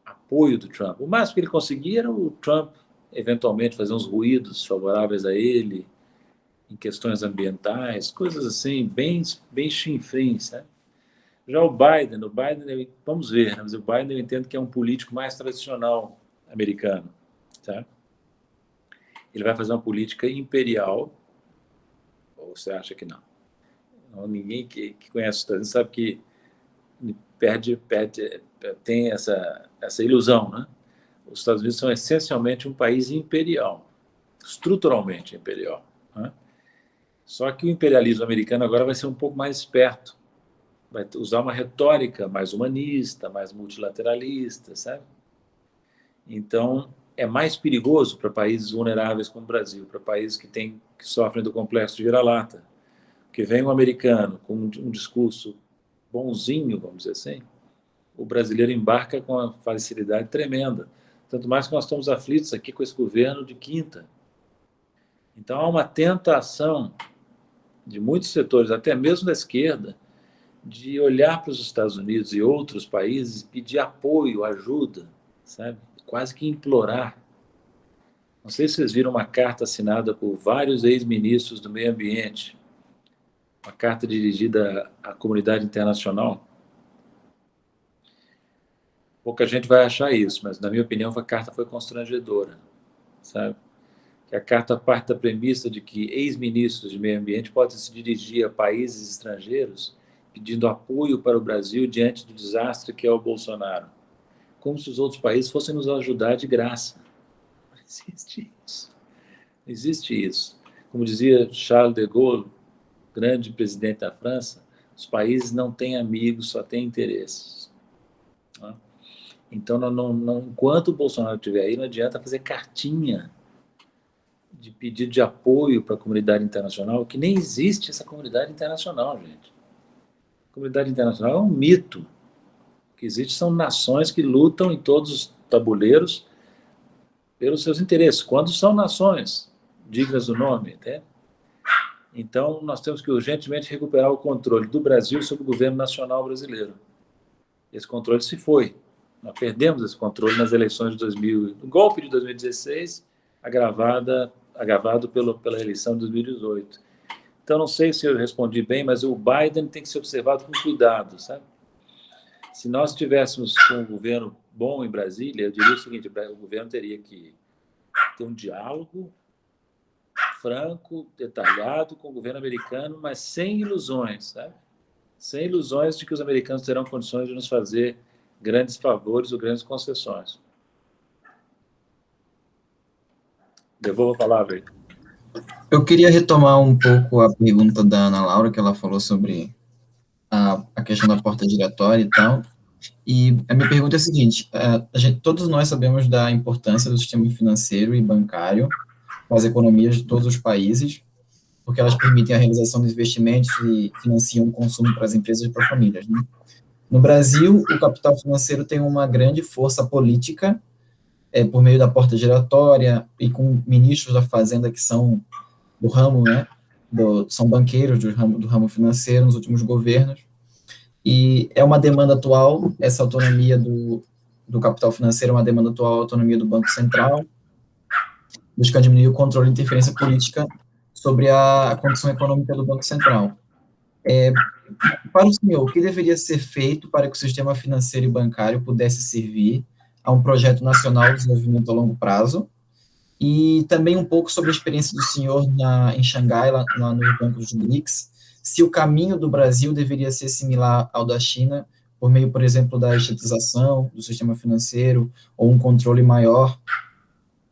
apoio do Trump. O máximo que ele conseguia era o Trump, eventualmente, fazer uns ruídos favoráveis a ele, em questões ambientais, coisas assim, bem chinfrins, né? Já o Biden, vamos ver, né? Mas o Biden eu entendo que é um político mais tradicional americano, tá? Ele vai fazer uma política imperial, ou você acha que não? Ninguém que conhece os Estados Unidos sabe que tem essa ilusão, né? Os Estados Unidos são essencialmente um país imperial, estruturalmente imperial, né? Só que o imperialismo americano agora vai ser um pouco mais esperto, vai usar uma retórica mais humanista, mais multilateralista, sabe? Então, é mais perigoso para países vulneráveis como o Brasil, para países que sofrem do complexo de vira-lata, que vem um americano com um discurso bonzinho, vamos dizer assim, o brasileiro embarca com uma facilidade tremenda. Tanto mais que nós estamos aflitos aqui com esse governo de quinta. Então, há uma tentação de muitos setores, até mesmo da esquerda, de olhar para os Estados Unidos e outros países e pedir apoio, ajuda, sabe? Quase que implorar. Não sei se vocês viram uma carta assinada por vários ex-ministros do meio ambiente, uma carta dirigida à comunidade internacional. Pouca gente vai achar isso, mas, na minha opinião, a carta foi constrangedora, sabe? Que a carta parte da premissa de que ex-ministros de meio ambiente podem se dirigir a países estrangeiros pedindo apoio para o Brasil diante do desastre que é o Bolsonaro, como se os outros países fossem nos ajudar de graça. Não existe isso. Não existe isso. Como dizia Charles de Gaulle, grande presidente da França, os países não têm amigos, só têm interesses. Então, enquanto o Bolsonaro estiver aí, não adianta fazer cartinha de pedido de apoio para a comunidade internacional, que nem existe essa comunidade internacional, gente. A comunidade internacional é um mito. O que existe são nações que lutam em todos os tabuleiros pelos seus interesses, quando são nações dignas do nome, né? Então, nós temos que urgentemente recuperar o controle do Brasil sobre o governo nacional brasileiro. Esse controle se foi. Nós perdemos esse controle nas eleições de 2000, no golpe de 2016, agravado pela eleição de 2018. Então, não sei se eu respondi bem, mas o Biden tem que ser observado com cuidado, sabe? Se nós estivéssemos com um governo bom em Brasília, eu diria o seguinte: o governo teria que ter um diálogo franco, detalhado com o governo americano, mas sem ilusões, sabe? Sem ilusões de que os americanos terão condições de nos fazer grandes favores ou grandes concessões. Devolvo a palavra aí. Eu queria retomar um pouco a pergunta da Ana Laura, que ela falou sobre a questão da porta giratória e tal. E a minha pergunta é a seguinte: todos nós sabemos da importância do sistema financeiro e bancário para as economias de todos os países, porque elas permitem a realização de investimentos e financiam o consumo para as empresas e para as famílias, né? No Brasil, o capital financeiro tem uma grande força política, por meio da porta giratória e com ministros da Fazenda que são do ramo, né, são banqueiros do ramo financeiro nos últimos governos, e é uma demanda atual, essa autonomia do capital financeiro é uma demanda atual, a autonomia do Banco Central, buscando diminuir o controle e interferência política sobre a condição econômica do Banco Central. Para o senhor, o que deveria ser feito para que o sistema financeiro e bancário pudesse servir a um projeto nacional de desenvolvimento a longo prazo e também um pouco sobre a experiência do senhor em Xangai, lá nos bancos do BRICS, se o caminho do Brasil deveria ser similar ao da China, por meio, por exemplo, da estatização do sistema financeiro, ou um controle maior,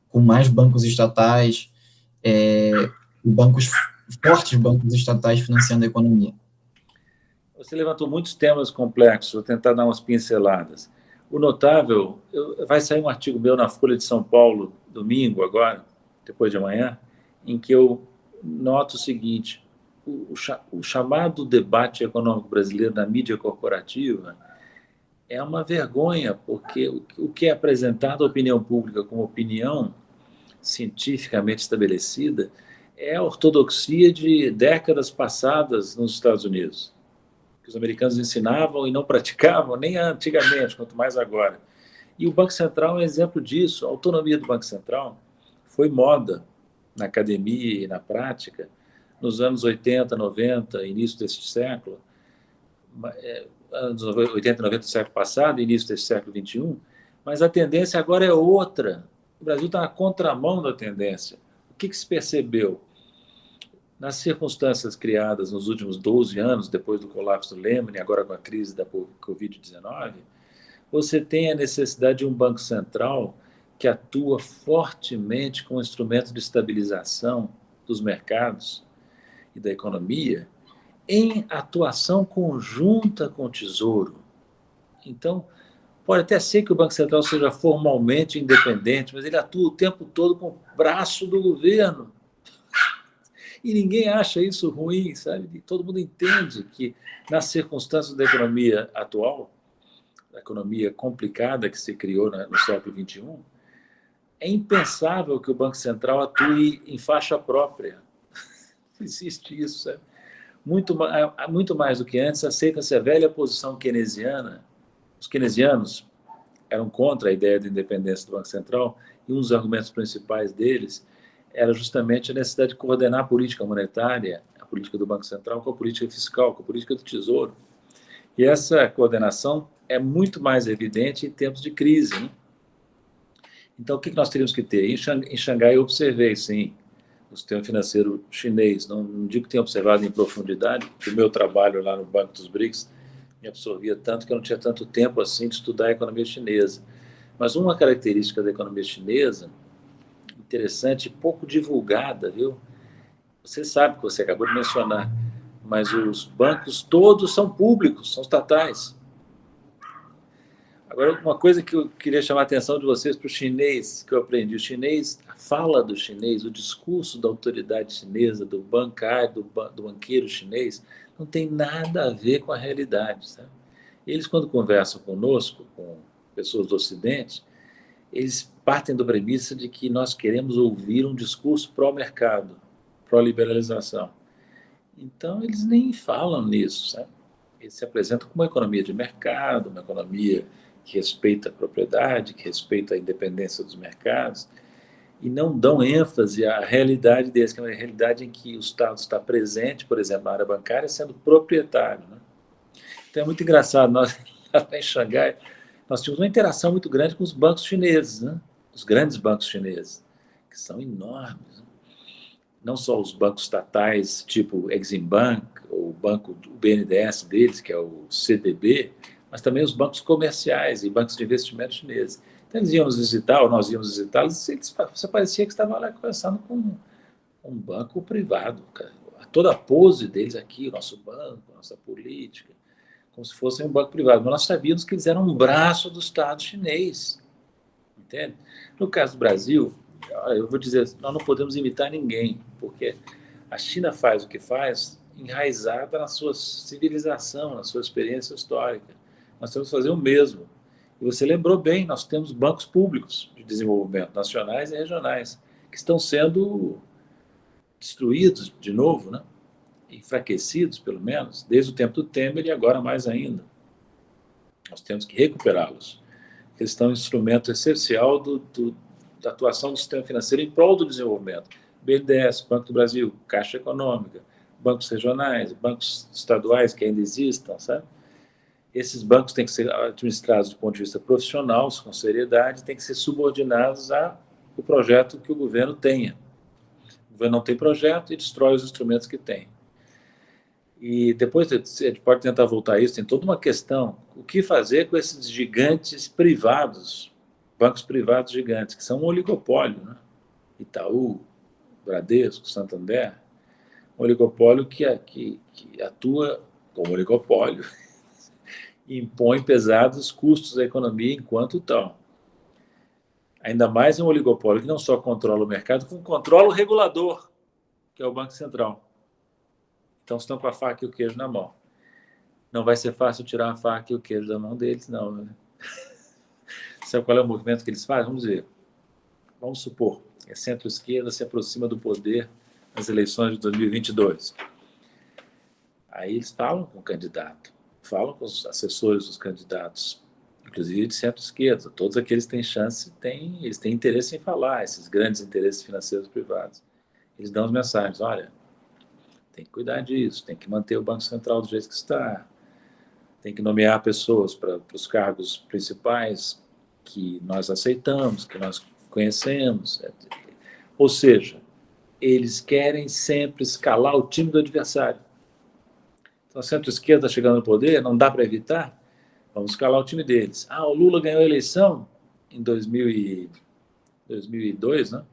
com mais bancos estatais, fortes bancos estatais financiando a economia. Você levantou muitos temas complexos, vou tentar dar umas pinceladas. O notável, vai sair um artigo meu na Folha de São Paulo, domingo agora, depois de amanhã, em que eu noto o seguinte: o chamado debate econômico brasileiro na mídia corporativa é uma vergonha, porque o que é apresentado à opinião pública como opinião cientificamente estabelecida é a ortodoxia de décadas passadas nos Estados Unidos, que os americanos ensinavam e não praticavam, nem antigamente, quanto mais agora. E o Banco Central é um exemplo disso. A autonomia do Banco Central foi moda na academia e na prática nos anos 80, 90, início deste século, anos 80, 90 do século passado, início deste século XXI, mas a tendência agora é outra. O Brasil está na contramão da tendência. O que se percebeu? Nas circunstâncias criadas nos últimos 12 anos, depois do colapso do Lehman e agora com a crise da Covid-19, você tem a necessidade de um Banco Central que atua fortemente como instrumento de estabilização dos mercados e da economia, em atuação conjunta com o Tesouro. Então, pode até ser que o Banco Central seja formalmente independente, mas ele atua o tempo todo com o braço do governo. E ninguém acha isso ruim, sabe? E todo mundo entende que, nas circunstâncias da economia atual, da economia complicada que se criou no século XXI, é impensável que o Banco Central atue em faixa própria. Existe isso, sabe? Muito mais do que antes, aceita-se a velha posição keynesiana. Os keynesianos eram contra a ideia de independência do Banco Central, e um dos argumentos principais deles era justamente a necessidade de coordenar a política monetária, a política do Banco Central, com a política fiscal, com a política do Tesouro. E essa coordenação é muito mais evidente em tempos de crise, né? Então, o que nós teríamos que ter? Em Xangai eu observei, sim, o sistema financeiro chinês. Não digo que tenha observado em profundidade, porque o meu trabalho lá no Banco dos BRICS me absorvia tanto que eu não tinha tanto tempo assim de estudar a economia chinesa. Mas uma característica da economia chinesa, interessante, pouco divulgada, viu? Você sabe que você acabou de mencionar, mas os bancos todos são públicos, são estatais. Agora, uma coisa que eu queria chamar a atenção de vocês para o chinês, que eu aprendi. O chinês, a fala do chinês, o discurso da autoridade chinesa, do bancário, do banqueiro chinês, não tem nada a ver com a realidade, sabe? Eles, quando conversam conosco, com pessoas do Ocidente, eles partem da premissa de que nós queremos ouvir um discurso pró-mercado, pró-liberalização. Então, eles nem falam nisso, sabe? Eles se apresentam como uma economia de mercado, uma economia que respeita a propriedade, que respeita a independência dos mercados, e não dão ênfase à realidade deles, que é uma realidade em que o Estado está presente, por exemplo, na área bancária, sendo proprietário, né? Então é muito engraçado, nós lá em Xangai, nós tínhamos uma interação muito grande com os bancos chineses, né? Os grandes bancos chineses, que são enormes, né? Não só os bancos estatais, tipo Exim Bank, ou o banco, o BNDES deles, que é o CDB, mas também os bancos comerciais e bancos de investimento chineses. Então, eles iam nos visitar, ou nós íamos visitá-los, você parecia que estava lá conversando com um banco privado. Cara. Toda a pose deles aqui, o nosso banco, a nossa política, como se fosse um banco privado. Mas nós sabíamos que eles eram um braço do Estado chinês. Entende? No caso do Brasil, eu vou dizer, nós não podemos imitar ninguém, porque a China faz o que faz enraizada na sua civilização, na sua experiência histórica. Nós temos que fazer o mesmo. E você lembrou bem, nós temos bancos públicos de desenvolvimento, nacionais e regionais, que estão sendo destruídos de novo, né? Enfraquecidos, pelo menos, desde o tempo do Temer e agora mais ainda. Nós temos que recuperá-los. Eles são um instrumento essencial da atuação do sistema financeiro em prol do desenvolvimento. BNDES, Banco do Brasil, Caixa Econômica, bancos regionais, bancos estaduais que ainda existam, sabe? Esses bancos têm que ser administrados do ponto de vista profissional, com seriedade, têm que ser subordinados à o projeto que o governo tenha. O governo não tem projeto e destrói os instrumentos que tem. E depois a gente pode tentar voltar a isso, tem toda uma questão, o que fazer com esses gigantes privados, bancos privados gigantes, que são um oligopólio, né? Itaú, Bradesco, Santander, um oligopólio que atua como oligopólio e impõe pesados custos à economia enquanto tal. Ainda mais um oligopólio que não só controla o mercado, como controla o regulador, que é o Banco Central. Então, estão com a faca e o queijo na mão. Não vai ser fácil tirar a faca e o queijo da mão deles, não. Né? Sabe qual é o movimento que eles fazem? Vamos ver. Vamos supor que a centro-esquerda se aproxima do poder nas eleições de 2022. Aí eles falam com o candidato, falam com os assessores dos candidatos, inclusive de centro-esquerda. Todos aqueles que têm chance, eles têm interesse em falar, esses grandes interesses financeiros privados. Eles dão as mensagens, olha, tem que cuidar disso, tem que manter o Banco Central do jeito que está, tem que nomear pessoas para os cargos principais que nós aceitamos, que nós conhecemos. Ou seja, eles querem sempre escalar o time do adversário. Então, a centro-esquerda está chegando no poder, não dá para evitar, vamos escalar o time deles. Ah, o Lula ganhou a eleição em 2002, né?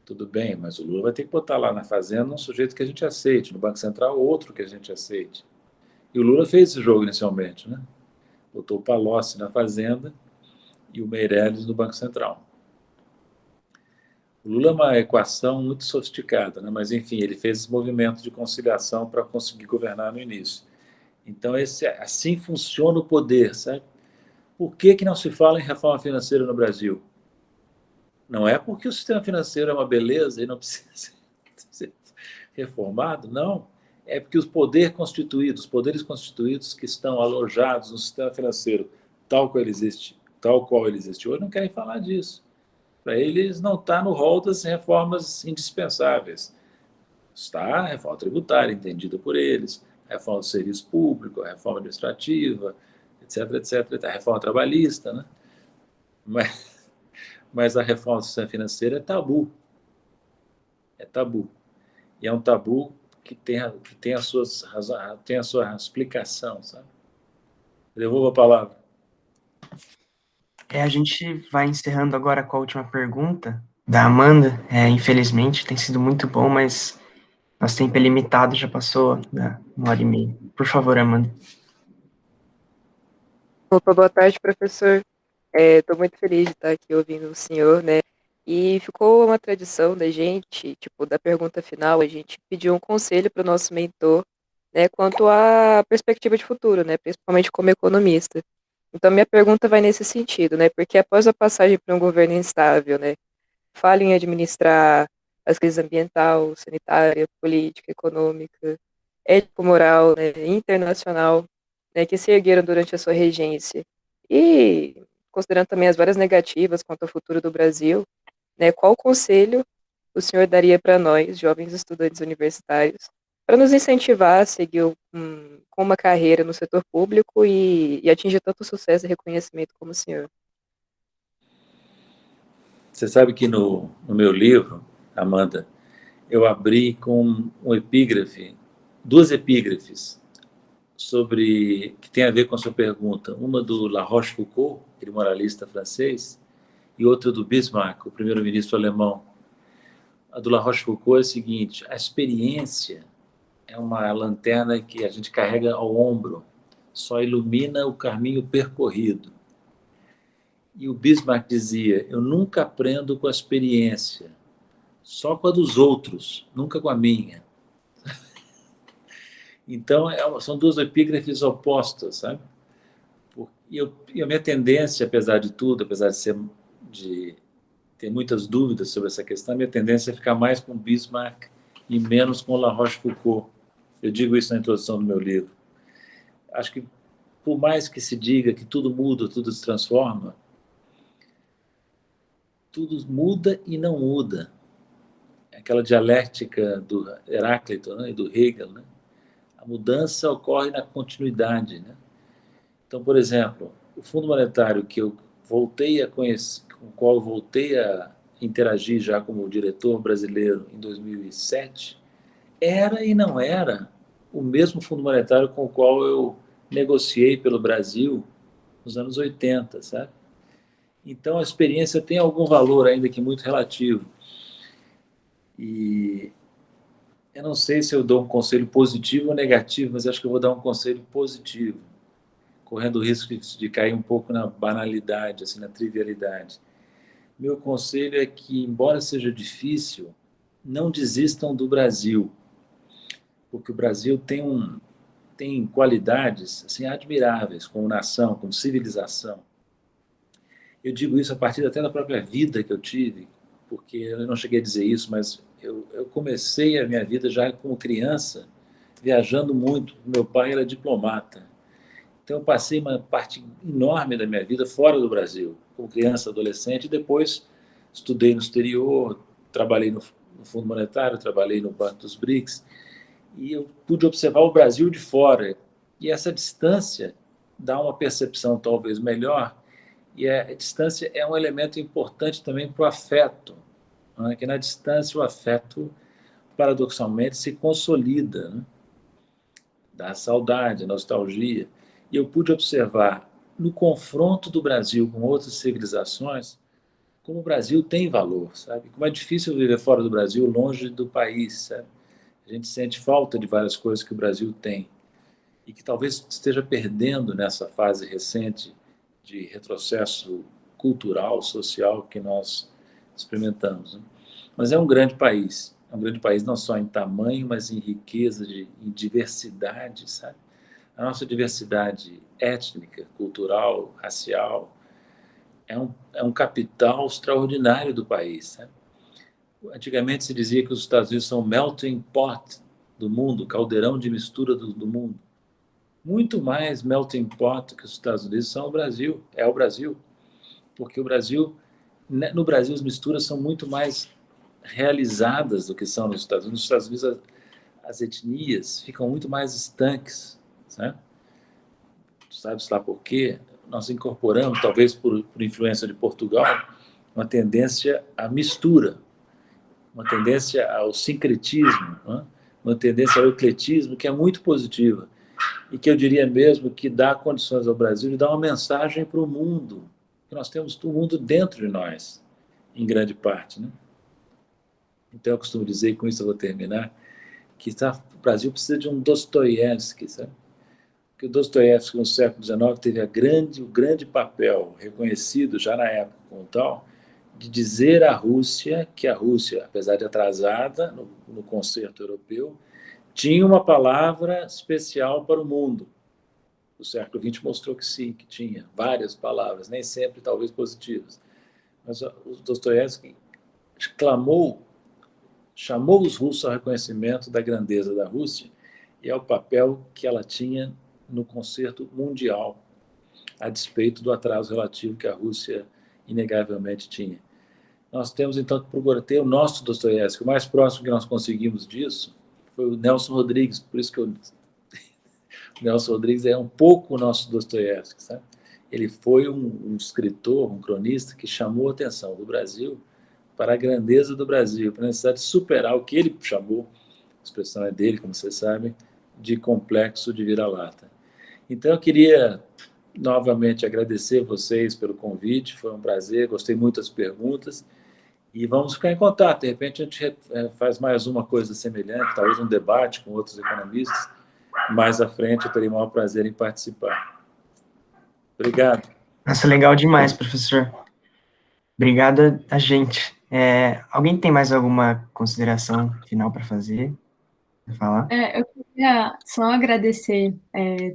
Tudo bem, mas o Lula vai ter que botar lá na Fazenda um sujeito que a gente aceite, no Banco Central outro que a gente aceite. E o Lula fez esse jogo inicialmente, né? Botou o Palocci na Fazenda e o Meirelles no Banco Central. O Lula é uma equação muito sofisticada, né? Mas, enfim, ele fez esse movimento de conciliação para conseguir governar no início. Então, assim funciona o poder, sabe? Por que não se fala em reforma financeira no Brasil? Não é porque o sistema financeiro é uma beleza e não precisa ser reformado, não. É porque os poderes constituídos que estão alojados no sistema financeiro, tal qual ele existe hoje, não querem falar disso. Para eles não está no rol das reformas indispensáveis. Está a reforma tributária, entendida por eles, a reforma do serviço público, a reforma administrativa, etc., etc., a reforma trabalhista, né? Mas a reforma do sistema financeiro é tabu. É tabu. E é um tabu que tem a sua explicação, sabe? Eu devolvo a palavra. A gente vai encerrando agora com a última pergunta da Amanda. Infelizmente, tem sido muito bom, mas nosso tempo é limitado, já passou 1h30. Por favor, Amanda. Opa, boa tarde, professor. Estou muito feliz de estar aqui ouvindo o senhor, né? E ficou uma tradição da gente, tipo, da pergunta final, a gente pediu um conselho para o nosso mentor, né, quanto à perspectiva de futuro, né, principalmente como economista. Então, minha pergunta vai nesse sentido, né, porque após a passagem por um governo instável, né, falha em administrar as crises ambiental, sanitária, política, econômica, ético-moral, né, internacional, né, que se ergueram durante a sua regência, e considerando também as várias negativas quanto ao futuro do Brasil, né, qual conselho o senhor daria para nós, jovens estudantes universitários, para nos incentivar a seguir com uma carreira no setor público e atingir tanto sucesso e reconhecimento como o senhor? Você sabe que no meu livro, Amanda, eu abri com um epígrafe, 2 epígrafes, que tem a ver com a sua pergunta. Uma do La Rochefoucauld, aquele moralista francês, e outra do Bismarck, o primeiro-ministro alemão. A do La Rochefoucauld é a seguinte: a experiência é uma lanterna que a gente carrega ao ombro, só ilumina o caminho percorrido. E o Bismarck dizia: eu nunca aprendo com a experiência, só com a dos outros, nunca com a minha. Então, são 2 epígrafes opostas, sabe? E a minha tendência, apesar de tudo, apesar de ter muitas dúvidas sobre essa questão, a minha tendência é ficar mais com Bismarck e menos com La Rochefoucauld. Eu digo isso na introdução do meu livro. Acho que, por mais que se diga que tudo muda, tudo se transforma, tudo muda e não muda. Aquela dialética do Heráclito, né, e do Hegel, né? A mudança ocorre na continuidade, né? Então, por exemplo, o Fundo Monetário que eu voltei a conhecer, com o qual eu voltei a interagi já como diretor brasileiro em 2007, era e não era o mesmo Fundo Monetário com o qual eu negociei pelo Brasil nos anos 80, sabe? Então, a experiência tem algum valor, ainda que muito relativo. E eu não sei se eu dou um conselho positivo ou negativo, mas acho que eu vou dar um conselho positivo, correndo o risco de cair um pouco na banalidade, assim, na trivialidade. Meu conselho é que, embora seja difícil, não desistam do Brasil, porque o Brasil tem qualidades assim, admiráveis como nação, como civilização. Eu digo isso a partir até da própria vida que eu tive, porque eu não cheguei a dizer isso, mas eu comecei a minha vida já como criança, viajando muito. Meu pai era diplomata. Então, eu passei uma parte enorme da minha vida fora do Brasil, como criança, adolescente, e depois estudei no exterior, trabalhei no Fundo Monetário, trabalhei no Banco dos BRICS, e eu pude observar o Brasil de fora. E essa distância dá uma percepção talvez melhor, e a distância é um elemento importante também para o afeto, né? Que na distância o afeto, paradoxalmente, se consolida, né? Dá saudade, nostalgia. E eu pude observar, no confronto do Brasil com outras civilizações, como o Brasil tem valor, sabe? Como é difícil viver fora do Brasil, longe do país, sabe? A gente sente falta de várias coisas que o Brasil tem e que talvez esteja perdendo nessa fase recente de retrocesso cultural, social que nós experimentamos, né? Mas é um grande país não só em tamanho, mas em riqueza, em diversidade, sabe? A nossa diversidade étnica, cultural, racial, é um capital extraordinário do país, sabe? Antigamente se dizia que os Estados Unidos são o melting pot do mundo, caldeirão de mistura do mundo. Muito mais melting pot que os Estados Unidos são o Brasil, porque no Brasil as misturas são muito mais realizadas do que são nos Estados Unidos. Nos Estados Unidos as etnias ficam muito mais estanques, sabe? Sabe-se lá por quê? Nós incorporamos, talvez por influência de Portugal, uma tendência à mistura, uma tendência ao sincretismo, né? Uma tendência ao ecletismo que é muito positiva e que eu diria mesmo que dá condições ao Brasil de dar uma mensagem para o mundo, que nós temos o mundo dentro de nós, em grande parte, né? Então eu costumo dizer, e com isso eu vou terminar, que o Brasil precisa de um Dostoiévski, sabe? Que o Dostoiévski, no século XIX, teve o grande papel, reconhecido já na época como tal, de dizer à Rússia que a Rússia, apesar de atrasada no concerto europeu, tinha uma palavra especial para o mundo. O século XX mostrou que sim, que tinha várias palavras, nem sempre talvez positivas. Mas o Dostoiévski chamou os russos ao reconhecimento da grandeza da Rússia e ao papel que ela tinha no concerto mundial, a despeito do atraso relativo que a Rússia inegavelmente tinha. Nós temos, então, que procurar ter o nosso Dostoiévski. O mais próximo que nós conseguimos disso foi o Nelson Rodrigues, por isso que o Nelson Rodrigues é um pouco o nosso Dostoiévski, sabe? Ele foi um escritor, um cronista que chamou a atenção do Brasil para a grandeza do Brasil, para a necessidade de superar o que ele chamou, a expressão é dele, como vocês sabem, de complexo de vira-lata. Então, eu queria novamente agradecer vocês pelo convite, foi um prazer, gostei muito das perguntas, e vamos ficar em contato. De repente, a gente faz mais uma coisa semelhante, talvez um debate com outros economistas. Mais à frente, eu terei o maior prazer em participar. Obrigado. Nossa, legal demais, professor. Obrigado a gente. Alguém tem mais alguma consideração final para fazer? Para falar? Eu queria só agradecer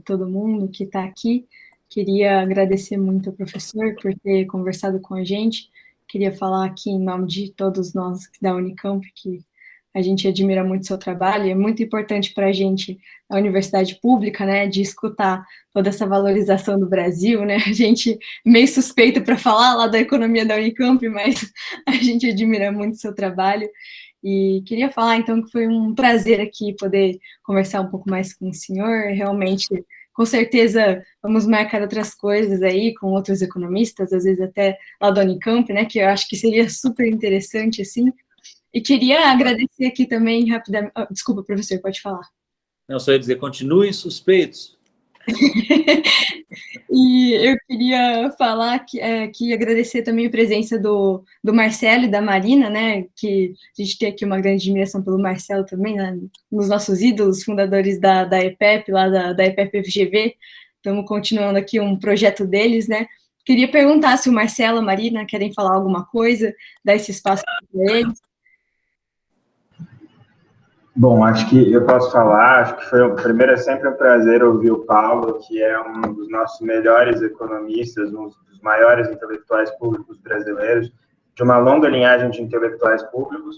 todo mundo que está aqui. Queria agradecer muito ao professor por ter conversado com a gente. Queria falar aqui em nome de todos nós da Unicamp que a gente admira muito o seu trabalho. É muito importante para a gente, a universidade pública, né, de escutar toda essa valorização do Brasil, né? A gente é meio suspeito para falar lá da economia da Unicamp, mas a gente admira muito o seu trabalho. E queria falar, então, que foi um prazer aqui poder conversar um pouco mais com o senhor. Realmente com certeza vamos marcar outras coisas aí com outros economistas, às vezes até lá do Unicamp, né, que eu acho que seria super interessante, assim. E queria agradecer aqui também rapidamente... Desculpa, professor, pode falar. Não, só ia dizer, continuem suspeitos. E eu queria falar que agradecer também a presença do Marcelo e da Marina, né, que a gente tem aqui uma grande admiração pelo Marcelo também, né, nos nossos ídolos, fundadores da EPEP, lá da EPEP FGV. Estamos continuando aqui um projeto deles, né. Queria perguntar se o Marcelo e a Marina querem falar alguma coisa, dar esse espaço para eles. Bom, acho que eu posso falar, acho que primeiro é sempre um prazer ouvir o Paulo, que é um dos nossos melhores economistas, um dos maiores intelectuais públicos brasileiros, de uma longa linhagem de intelectuais públicos.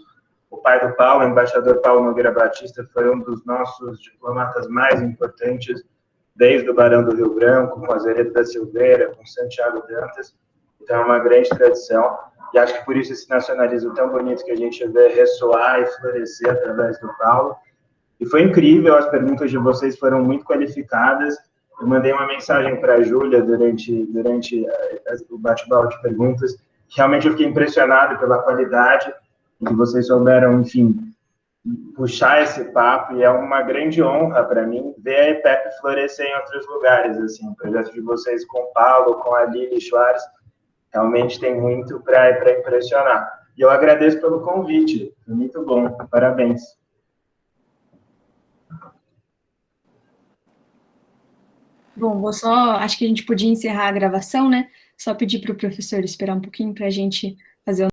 O pai do Paulo, o embaixador Paulo Nogueira Batista, foi um dos nossos diplomatas mais importantes, desde o Barão do Rio Branco, com Azeredo da Silveira, com Santiago Dantas, então é uma grande tradição. E acho que por isso esse nacionalismo tão bonito que a gente vê ressoar e florescer através do Paulo. E foi incrível, as perguntas de vocês foram muito qualificadas. Eu mandei uma mensagem para a Júlia durante o bate-bola de perguntas. Realmente eu fiquei impressionado pela qualidade que vocês souberam, enfim, puxar esse papo. E é uma grande honra para mim ver a EPEP florescer em outros lugares. Assim, o projeto de vocês com o Paulo, com a Lili Schwartz, realmente tem muito para impressionar. E eu agradeço pelo convite, foi muito bom, parabéns. Bom, acho que a gente podia encerrar a gravação, né? Só pedir para o professor esperar um pouquinho para a gente fazer o